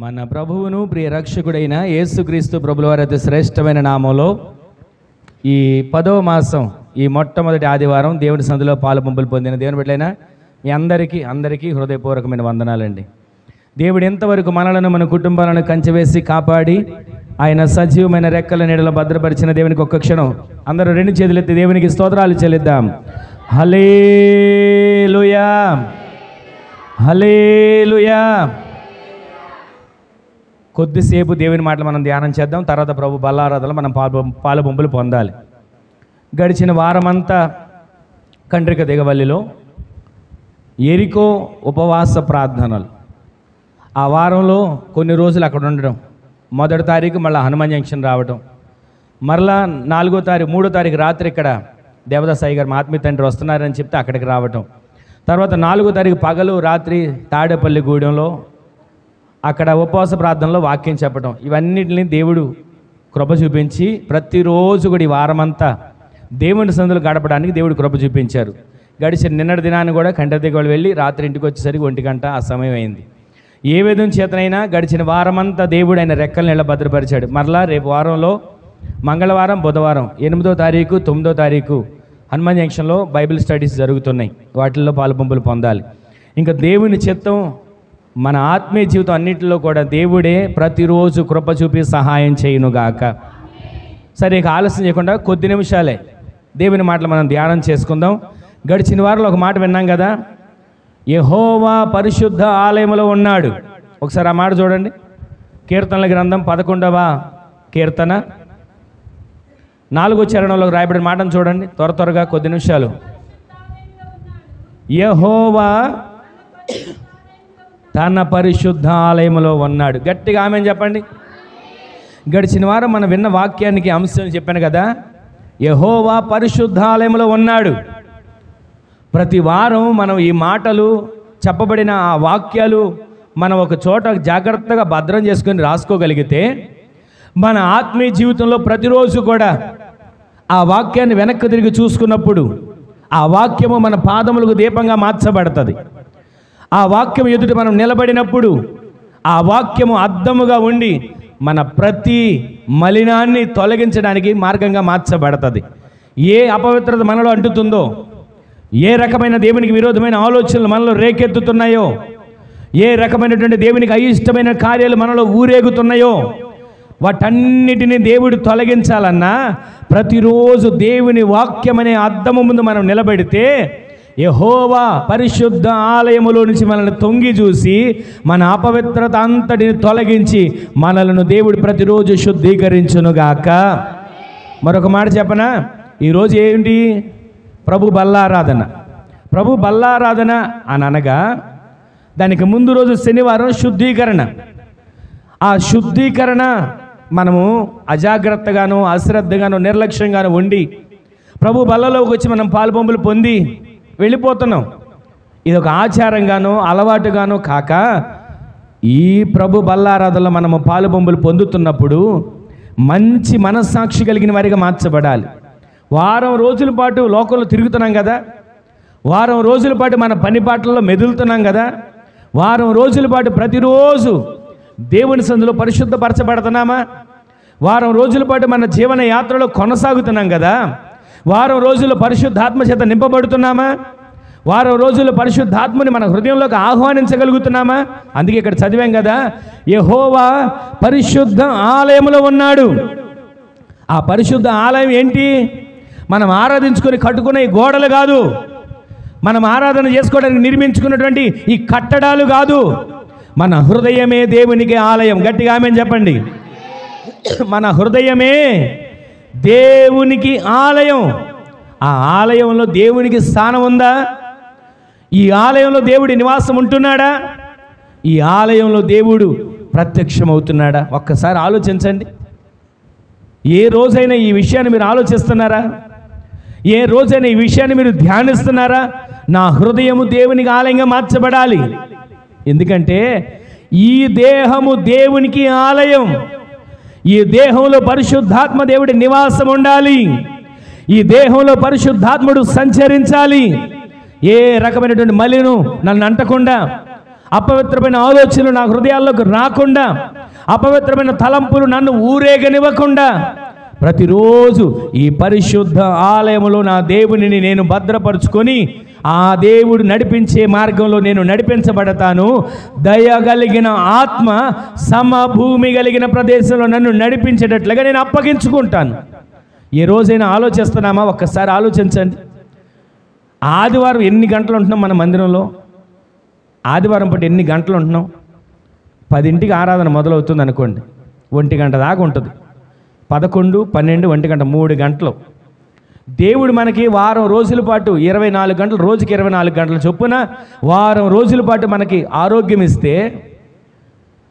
మన ప్రభువును ప్రియ రక్షకుడైన యేసుక్రీస్తు ప్రభుల వారి అతి శ్రేష్టమైన నామంలో ఈ 10వ మాసం ఈ మొట్టమొదటి ఆదివారం దేవుని సందులో పాలు పంపులు పొందిన దేవుని బిడ్డలైన మీ అందరికీ హృదయపూర్వకమైన వందనాలండి. దేవుడు ఎంతవరకు మనలను మన కుటుంబాలను కంచెవేసి కాపాడి ఆయన సజీవమైన రెక్కల నీడలో భద్రపరిచిన దేవునికి ఒక్క క్షణం అందరూ రెండు చేతులెత్తి దేవునికి స్తోత్రాలు చెల్లిద్దాం. హల్లెలూయా, హల్లెలూయా. కొద్దిసేపు దేవుని మాటలు మనం ధ్యానం చేద్దాం. తర్వాత ప్రభు బల్లారాధనలో మనం పాలు పంపులు పొందాలి. గడిచిన వారమంతా కండ్రిక దిగవల్లిలో ఎరికో ఉపవాస ప్రార్థనలు. ఆ వారంలో కొన్ని రోజులు అక్కడ ఉండడం, మొదటి తారీఖు మళ్ళీ హనుమాన్ జంక్షన్ రావడం, మరలా 4వ తారీఖు 3వ తారీఖు రాత్రి ఇక్కడ దేవదాస్ సాయి గారు మా ఆత్మీయ తండ్రి వస్తున్నారని చెప్తే అక్కడికి రావటం, తర్వాత 4వ తారీఖు పగలు రాత్రి తాడేపల్లి గూడెంలో అక్కడ ఉపవాస ప్రార్థనలో వాక్యం చెప్పడం. ఇవన్నిటిని దేవుడు కృప చూపించి ప్రతిరోజు కూడా ఈ వారమంతా దేవుని సందులు గడపడానికి దేవుడు కృప చూపించారు. గడిచిన నిన్నటి దినాన్ని కూడా కంటదిగోళ్ళు వెళ్ళి రాత్రి ఇంటికి వచ్చేసరికి 1 గంట ఆ సమయం అయింది. ఏ విధం చేతనైనా గడిచిన వారమంతా దేవుడు ఆయన రెక్కల నీళ్ళ భద్రపరిచాడు. మరలా రేపు వారంలో మంగళవారం బుధవారం 8వ తారీఖు 9వ తారీఖు హనుమాన్ జంక్షన్లో బైబిల్ స్టడీస్ జరుగుతున్నాయి. వాటిల్లో పాలు పంపులు పొందాలి. ఇంకా దేవుని చిత్తం మన ఆత్మీయ జీవితం అన్నింటిలో కూడా దేవుడే ప్రతిరోజు కృప చూపి సహాయం చేయునుగాక. సరే, ఇక ఆలస్యం చేయకుండా కొద్ది నిమిషాలే దేవుని మాటలు మనం ధ్యానం చేసుకుందాం. గడిచిన వారంలో ఒక మాట విన్నాం కదా, యెహోవా పరిశుద్ధ ఆలయంలో ఉన్నాడు. ఒకసారి ఆ మాట చూడండి. కీర్తనల గ్రంథం 11వ కీర్తన 4వ చరణంలో రాయబడిన మాటను చూడండి. త్వరగా కొద్ది నిమిషాలు. యెహోవా తన పరిశుద్ధ ఆలయంలో ఉన్నాడు. గట్టిగా ఆమేన్ చెప్పండి. గడిచిన వారం మనం విన్న వాక్యానికి అంశం చెప్పాను కదా, యెహోవా పరిశుద్ధ ఆలయంలో ఉన్నాడు. ప్రతి వారం మనం ఈ మాటలు చెప్పబడిన ఆ వాక్యాలు మనం ఒక చోట జాగ్రత్తగా భద్రం చేసుకొని రాసుకోగలిగితే మన ఆత్మీయ జీవితంలో ప్రతిరోజు కూడా ఆ వాక్యాన్ని వెనక్కి తిరిగి చూసుకున్నప్పుడు ఆ వాక్యము మన పాదములకు దీపంగా మార్చబడుతుంది. ఆ వాక్యం ఎదుట మనం నిలబడినప్పుడు ఆ వాక్యము అద్దముగా ఉండి మన ప్రతి మలినాన్ని తొలగించడానికి మార్గంగా మార్చబడుతుంది. ఏ అపవిత్రత మనలో అంటుతుందో, ఏ రకమైన దేవునికి విరోధమైన ఆలోచనలు మనలో రేకెత్తుతున్నాయో, ఏ రకమైనటువంటి దేవునికి అయిష్టమైన కార్యాలు మనలో ఊరేగుతున్నాయో, వాటన్నిటిని దేవుడు తొలగించాలన్నా ప్రతిరోజు దేవుని వాక్యం అనే అద్దము ముందు మనం నిలబడితే యెహోవా పరిశుద్ధ ఆలయములో నుంచి మనల్ని తొంగి చూసి మన అపవిత్రత అంతటిని తొలగించి మనలను దేవుడు ప్రతిరోజు శుద్ధీకరించునుగాక. మరొక మాట చెప్పనా, ఈరోజు ఏంటి? ప్రభు బల్లారాధన. ప్రభు బల్లారాధన అని అనగా దానికి ముందు రోజు శనివారం శుద్ధీకరణ. ఆ శుద్ధీకరణ మనము అజాగ్రత్తగానో అశ్రద్ధగానో నిర్లక్ష్యంగానో ఉండి ప్రభు బల్లలోకి వచ్చి మనం పాలు పంపులు పొంది వెళ్ళిపోతున్నాం. ఇది ఒక ఆచారంగానో అలవాటుగానో కాక ఈ ప్రభు బల్లారాధనలో మనము పాలు పంపులు పొందుతున్నప్పుడు మంచి మనస్సాక్షి కలిగిన వారిగా మార్చబడాలి. వారం రోజుల పాటు లోకంలో తిరుగుతున్నాం కదా, వారం రోజుల పాటు మన పని పాటల్లో మెదులుతున్నాం కదా, వారం రోజుల పాటు ప్రతిరోజు దేవుని సందులో పరిశుద్ధపరచబడుతున్నామా, వారం రోజుల పాటు మన జీవన యాత్రలో కొనసాగుతున్నాం కదా, వారం రోజుల్లో పరిశుద్ధాత్మ చేత నింపబడుతున్నామా, వారం రోజుల్లో పరిశుద్ధాత్మని మన హృదయంలోకి ఆహ్వానించగలుగుతున్నామా? అందుకే ఇక్కడ చదివాం కదా, యెహోవా పరిశుద్ధ ఆలయంలో ఉన్నాడు. ఆ పరిశుద్ధ ఆలయం ఏంటి? మనం ఆరాధించుకొని కట్టుకునే ఈ గోడలు కాదు, మనం ఆరాధన చేసుకోవడానికి నిర్మించుకున్నటువంటి ఈ కట్టడాలు కాదు, మన హృదయమే దేవునికి ఆలయం. గట్టిగా ఆమేన్ చెప్పండి. మన హృదయమే దేవునికి ఆలయం. ఆ ఆలయంలో దేవునికి స్థానం ఉందా? ఈ ఆలయంలో దేవుడి నివాసం ఉంటున్నాడా? ఈ ఆలయంలో దేవుడు ప్రత్యక్షమవుతున్నాడా? ఒక్కసారి ఆలోచించండి. ఏ రోజైనా ఈ విషయాన్ని మీరు ఆలోచిస్తున్నారా? ఏ రోజైనా ఈ విషయాన్ని మీరు ధ్యానిస్తున్నారా? నా హృదయము దేవునికి ఆలయంగా మార్చబడాలి. ఎందుకంటే ఈ దేహము దేవునికి ఆలయం. ఈ దేహంలో పరిశుద్ధాత్మ దేవుడి నివాసం ఉండాలి. ఈ దేహంలో పరిశుద్ధాత్ముడు సంచరించాలి. ఏ రకమైనటువంటి మలిను నన్ను అంటకుండా అపవిత్రమైన ఆలోచనలు నా హృదయాల్లోకి రాకుండా, అపవిత్రమైన తలంపులు నన్ను ఊరేగనివ్వకుండా ప్రతిరోజు ఈ పరిశుద్ధ ఆలయంలో నా దేవునిని నేను భద్రపరుచుకొని ఆ దేవుడు నడిపించే మార్గంలో నేను నడిపించబడతాను. దయగలిగిన ఆత్మ సమభూమి కలిగిన ప్రదేశంలో నన్ను నడిపించేటట్లుగా నేను అప్పగించుకుంటాను. ఏ రోజైనా ఆలోచిస్తున్నామా? ఒక్కసారి ఆలోచించండి. ఆదివారం ఎన్ని గంటలు ఉంటున్నాం మన మందిరంలో? ఆదివారం పూట ఎన్ని గంటలు ఉంటున్నాం? 10ంటికి ఆరాధన మొదలవుతుంది అనుకోండి, 1 గంట దాకా ఉంటుంది. 11, 12, 1 గంట, 3 గంటలు. దేవుడు మనకి వారం రోజుల పాటు 24 గంటలు, రోజుకి 24 గంటల చొప్పున వారం రోజుల పాటు మనకి ఆరోగ్యం ఇస్తే,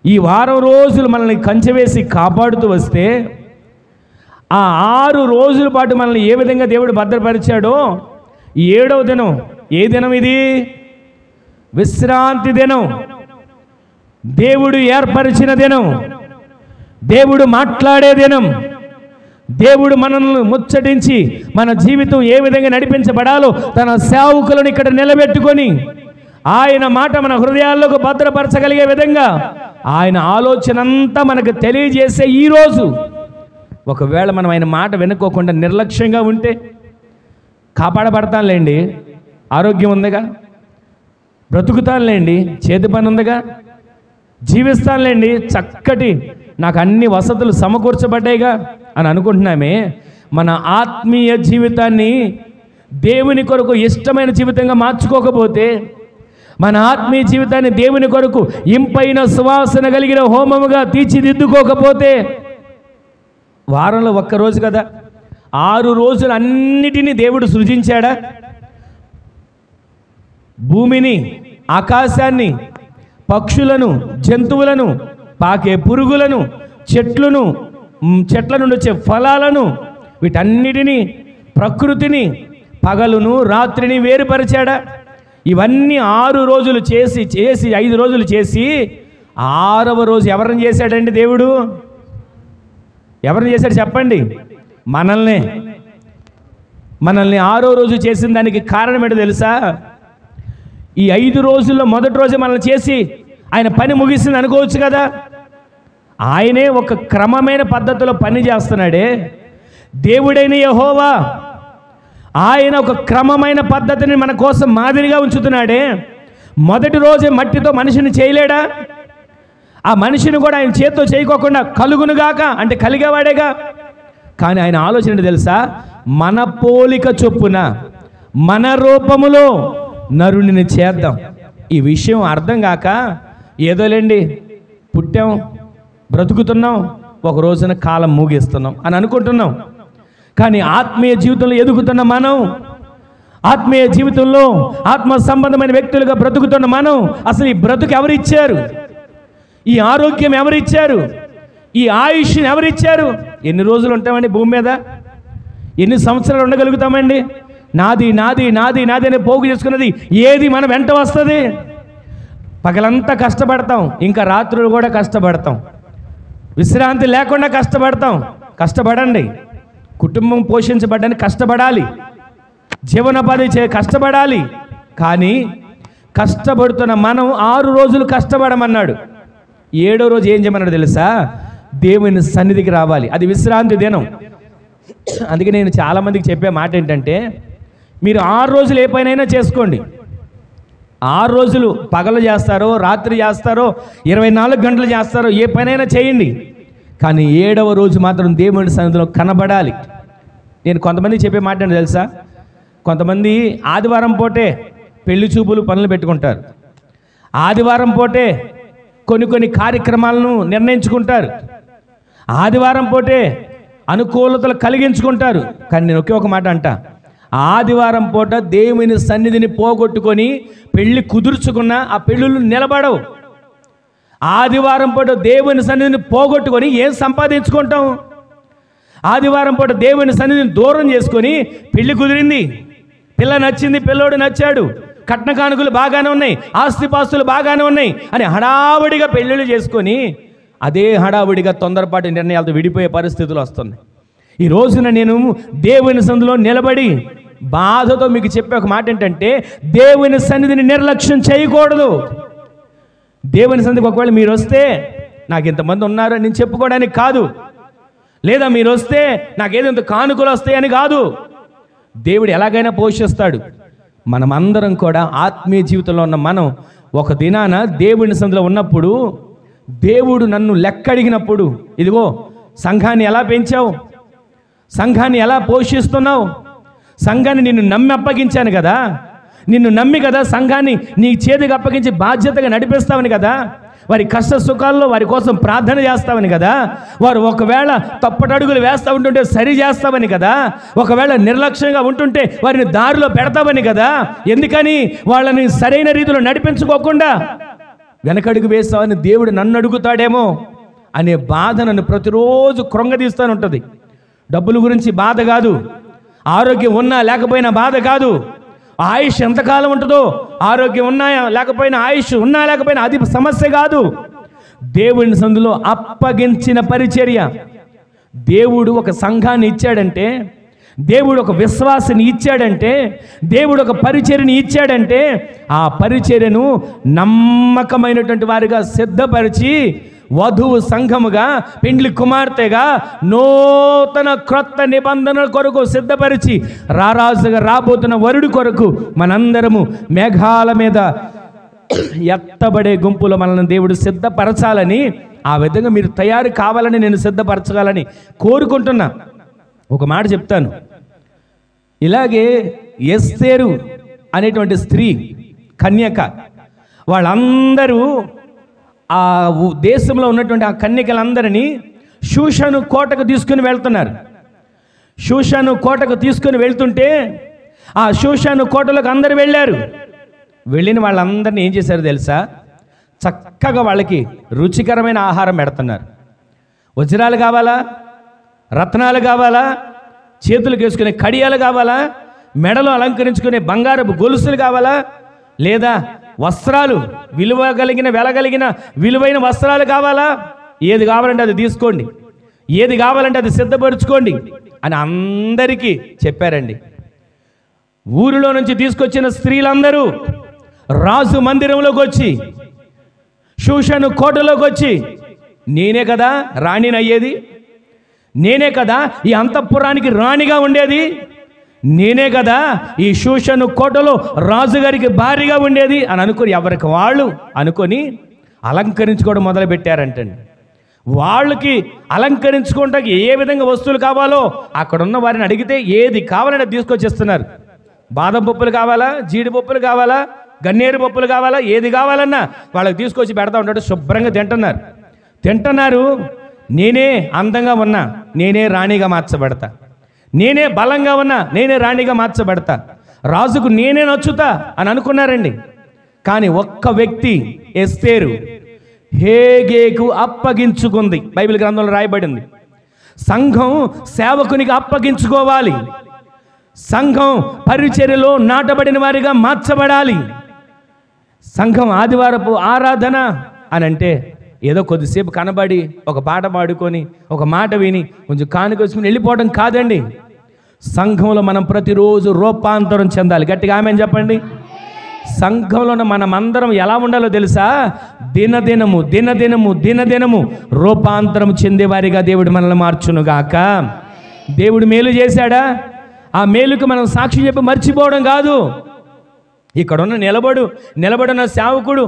ఈ వారం రోజులు మనల్ని కంచెవేసి కాపాడుతూ వస్తే, ఆ 6 రోజుల పాటు మనల్ని ఏ విధంగా దేవుడు భద్రపరిచాడో, 7వ దినం ఏ దినం ఇది? విశ్రాంతి దినం. దేవుడు ఏర్పరిచిన దినం, దేవుడు మాట్లాడే దినం, దేవుడు మనల్ని ముచ్చటించి మన జీవితం ఏ విధంగా నడిపించబడాలో తన సేవకులను ఇక్కడ నిలబెట్టుకొని ఆయన మాట మన హృదయాల్లోకి భద్రపరచగలిగే విధంగా ఆయన ఆలోచన అంతా మనకు తెలియజేసే ఈరోజు, ఒకవేళ మనం ఆయన మాట వినుకోకుండా నిర్లక్ష్యంగా ఉంటే కాపాడబడతానులేండి, ఆరోగ్యం ఉందిగా, బ్రతుకుతానులేండి, చేతి పని ఉందిగా, జీవిస్తానులేండి, చక్కటి నాకు అన్ని వసతులు సమకూర్చబడ్డాయిగా అని అనుకుంటున్నామే. మన ఆత్మీయ జీవితాన్ని దేవుని కొరకు ఇష్టమైన జీవితంగా మార్చుకోకపోతే, మన ఆత్మీయ జీవితాన్ని దేవుని కొరకు ఇంపైన సువాసన కలిగిన హోమముగా తీర్చిదిద్దుకోకపోతే, వారంలో ఒక్కరోజు కదా, 6 రోజులు అన్నిటినీ దేవుడు సృజించాడా? భూమిని, ఆకాశాన్ని, పక్షులను, జంతువులను, పాకే పురుగులను, చెట్లను, చెట్ల నుండి వచ్చే ఫలాలను, వీటన్నిటినీ, ప్రకృతిని, పగలును రాత్రిని వేరుపరిచాడా? ఇవన్నీ 6 రోజులు చేసి 5 రోజులు చేసి 6వ రోజు ఎవరిని చేశాడండి దేవుడు? ఎవరిని చేశాడు చెప్పండి? మనల్ని 6వ రోజు చేసిన దానికి కారణం ఏంటో తెలుసా? ఈ 5 రోజుల్లో మొదటి రోజు మనల్ని చేసి ఆయన పని ముగిసింది అనుకోవచ్చు కదా. ఆయనే ఒక క్రమమైన పద్ధతిలో పని చేస్తున్నాడే. దేవుడైన యెహోవా ఆయన ఒక క్రమమైన పద్ధతిని మన కోసం మాదిరిగా ఉంచుతున్నాడే. మొదటి రోజే మట్టితో మనిషిని చేయలేడా? ఆ మనిషిని కూడా ఆయన చేత్తో చేయకోకుండా కలుగునుగాక అంటే కలిగేవాడేగా. కానీ ఆయన ఆలోచన తెలుసా? మన పోలిక చొప్పున మన రూపములో నరునిని చేద్దాం. ఈ విషయం అర్థం కాక ఏదోలేండి పుట్టాం, బ్రతుకుతున్నాం, ఒక రోజున కాలం ముగిస్తున్నాం అని అనుకుంటున్నాం. కానీ ఆత్మీయ జీవితంలో ఎదుగుతున్న మనం, ఆత్మీయ జీవితంలో ఆత్మ సంబంధమైన వ్యక్తులుగా బ్రతుకుతున్న మనం, అసలు ఈ బ్రతుకు ఎవరిచ్చారు? ఈ ఆరోగ్యం ఎవరిచ్చారు? ఈ ఆయుష్ని ఎవరిచ్చారు? ఎన్ని రోజులు ఉంటామండి భూమి మీద? ఎన్ని సంవత్సరాలు ఉండగలుగుతామండి? నాది నాది నాది నాది అని పోగు చేసుకున్నది ఏది మన వెంట వస్తుంది? పగలంతా కష్టపడతాం, ఇంకా రాత్రులు కూడా కష్టపడతాం, విశ్రాంతి లేకుండా కష్టపడతాం. కష్టపడండి, కుటుంబం పోషించబడ్డానికి కష్టపడాలి, జీవనోపాధి కష్టపడాలి. కానీ కష్టపడుతున్న మనం 6 రోజులు కష్టపడమన్నాడు. 7వ రోజు ఏం చేయమన్నాడు తెలుసా? దేవుని సన్నిధికి రావాలి. అది విశ్రాంతి దినం. అందుకే నేను చాలామందికి చెప్పే మాట ఏంటంటే, మీరు 6 రోజులు ఏ పనైనా చేసుకోండి. 6 రోజులు పగలు చేస్తారో, రాత్రి చేస్తారో, 24 గంటలు చేస్తారో, ఏ పనైనా చేయండి. కానీ 7వ రోజు మాత్రం దేవుని సన్నిధిలో కనబడాలి. నేను కొంతమంది చెప్పే మాట ఏంటో తెలుసా? కొంతమంది ఆదివారం పూటే పెళ్లి చూపులు పనులు పెట్టుకుంటారు, ఆదివారం పూటే కొన్ని కార్యక్రమాలను నిర్ణయించుకుంటారు, ఆదివారం పూటే అనుకూలతలు కలిగించుకుంటారు. కానీ నేను ఒకే ఒక మాట అంట, ఆదివారం పూట దేవుని సన్నిధిని పోగొట్టుకొని పెళ్లి కుదుర్చుకున్న ఆ పెళ్ళిళ్ళు నిలబడవు. ఆదివారం పూట దేవుని సన్నిధిని పోగొట్టుకొని ఏం సంపాదించుకుంటాం? ఆదివారం పూట దేవుని సన్నిధిని దూరం చేసుకొని పెళ్లి కుదిరింది, పిల్ల నచ్చింది, పిల్లోడు నచ్చాడు, కట్న కానుకలు బాగానే ఉన్నాయి, ఆస్తిపాస్తులు బాగానే ఉన్నాయి అని హడావుడిగా పెళ్ళిళ్ళు చేసుకొని అదే హడావుడిగా తొందరపాటు నిర్ణయాలతో విడిపోయే పరిస్థితులు వస్తున్నాయి. ఈ రోజున నేను దేవుని సన్నిధిలో నిలబడి బాధతో మీకు చెప్పే ఒక మాట ఏంటంటే, దేవుని సన్నిధిని నిర్లక్ష్యం చేయకూడదు. దేవుని సంధికి ఒకవేళ మీరు వస్తే నాకు ఇంతమంది ఉన్నారు అని నేను చెప్పుకోవడానికి కాదు, లేదా మీరు వస్తే నాకు ఏదో ఇంత కానుకలు వస్తాయని కాదు. దేవుడు ఎలాగైనా పోషిస్తాడు. మనమందరం కూడా ఆత్మీయ జీవితంలో ఉన్న మనం ఒక దినాన దేవుని సంధిలో ఉన్నప్పుడు దేవుడు నన్ను లెక్క అడిగినప్పుడు, ఇదిగో సంఘాన్ని ఎలా పెంచావు, సంఘాన్ని ఎలా పోషిస్తున్నావు, సంఘాన్ని నిన్ను నమ్మి అప్పగించాను కదా, నిన్ను నమ్మి కదా సంఘాన్ని నీ చేతికి అప్పగించి బాధ్యతగా నడిపిస్తావని కదా, వారి కష్ట సుఖాల్లో వారి కోసం ప్రార్థన చేస్తావని కదా, వారు ఒకవేళ తప్పటడుగులు వేస్తూ ఉంటుంటే సరి చేస్తావని కదా, ఒకవేళ నిర్లక్ష్యంగా ఉంటుంటే వారిని దారిలో పెడతావని కదా, ఎందుకని వాళ్ళని సరైన రీతిలో నడిపించుకోకుండా వెనకడుగు వేస్తావని దేవుడు నన్ను అడుగుతాడేమో అనే బాధ నన్ను ప్రతిరోజు కృంగదీస్తూనే ఉంటుంది. డబ్బుల గురించి బాధ కాదు, ఆరోగ్యం ఉన్నా లేకపోయినా బాధ కాదు, ఆయుష్ ఎంతకాలం ఉంటుందో, ఆరోగ్యం ఉన్నాయా లేకపోయినా ఆయుష్ ఉన్నా లేకపోయినా అది సమస్య కాదు. దేవుని సందులో అప్పగించిన పరిచర్య. దేవుడు ఒక సంఘాన్ని ఇచ్చాడంటే, దేవుడు ఒక విశ్వాసాన్ని ఇచ్చాడంటే, దేవుడు ఒక పరిచర్యని ఇచ్చాడంటే ఆ పరిచర్యను నమ్మకమైనటువంటి వారిగా సిద్ధపరిచి వధువు సంఘముగా పెండ్లి కుమార్తెగా నూతన క్రొత్త నిబంధనల కొరకు సిద్ధపరిచి రారాజుగా రాబోతున్న వరుడి కొరకు మనందరము మేఘాల మీద ఎత్తబడే గుంపులో మనల్ని దేవుడు సిద్ధపరచాలని, ఆ విధంగా మీరు తయారు కావాలని నేను సిద్ధపరచాలని కోరుకుంటున్నా. ఒక మాట చెప్తాను. ఇలాగే ఎస్తేరు అనేటువంటి స్త్రీ కన్యక, వాళ్ళందరూ ఆ దేశంలో ఉన్నటువంటి ఆ కన్యకలందరినీ షూషను కోటకు తీసుకుని వెళ్తున్నారు. షూషను కోటకు తీసుకుని వెళ్తుంటే ఆ షూషను కోటలోకి అందరు వెళ్ళారు. వెళ్ళిన వాళ్ళందరినీ ఏం చేశారు తెలుసా? చక్కగా వాళ్ళకి రుచికరమైన ఆహారం పెడుతున్నారు. వజ్రాలు కావాలా, రత్నాలు కావాలా, చేతులకు వేసుకునే కడియాలు కావాలా, మెడలో అలంకరించుకునే బంగారపు గొలుసులు కావాలా, లేదా వస్త్రాలు వెలగలిగిన విలువైన వస్త్రాలు కావాలా, ఏది కావాలంటే అది తీసుకోండి, ఏది కావాలంటే అది సిద్ధపరచుకోండి అని అందరికీ చెప్పారండి. ఊరిలో నుంచి తీసుకొచ్చిన స్త్రీలందరూ రాజు మందిరంలోకి వచ్చి, షూషను కోటలోకి వచ్చి, నేనే కదా రాణిని అయ్యేది, నేనే కదా ఈ అంతఃపురానికి రాణిగా ఉండేది, నేనే కదా ఈ షూషను కోటలో రాజుగారికి భారీగా ఉండేది అని అనుకుని ఎవరికి వాళ్ళు అనుకొని అలంకరించుకోవడం మొదలుపెట్టారంటండి. వాళ్ళకి అలంకరించుకోవడానికి ఏ విధంగా వస్తువులు కావాలో అక్కడున్న వారిని అడిగితే ఏది కావాలంటే తీసుకొచ్చేస్తున్నారు. బాదం పప్పులు కావాలా, జీడిపప్పులు కావాలా, గన్నేరు పప్పులు కావాలా, ఏది కావాలన్నా వాళ్ళకి తీసుకొచ్చి పెడతా ఉంటాడు. శుభ్రంగా తింటున్నారు. నేనే అందంగా ఉన్నా, నేనే రాణిగా మార్చబడతా, నేనే బలంగా ఉన్నా, నేనే రాణిగా మార్చబడతా, రాజుకు నేనే నచ్చుతా అని అనుకున్నారండి. కానీ ఒక్క వ్యక్తి ఎస్తేరు హేగేకు అప్పగించుకుంది. బైబిల్ గ్రంథంలో రాయబడింది. సంఘం సేవకునికి అప్పగించుకోవాలి, సంఘం పరిచర్యలో నాటబడిన వారిగా మార్చబడాలి. సంఘం ఆదివారపు ఆరాధన అని అంటే ఏదో కొద్దిసేపు కనబడి ఒక పాట పాడుకొని ఒక మాట విని కొంచెం కానుకొచ్చుకుని వెళ్ళిపోవడం కాదండి. సంఘంలో మనం ప్రతిరోజు రూపాంతరం చెందాలి. గట్టిగా ఆమేన్ చెప్పండి. సంఘంలో మనమందరం ఎలా ఉండాలో తెలుసా? దినదినము రూపాంతరం చెందేవారిగా దేవుడు మనల్ని మార్చునుగాక. దేవుడు మేలు చేశాడా? ఆ మేలుకు మనం సాక్షి చెప్పి మర్చిపోవడం కాదు. ఇక్కడున్న నిలబడిన సేవకుడు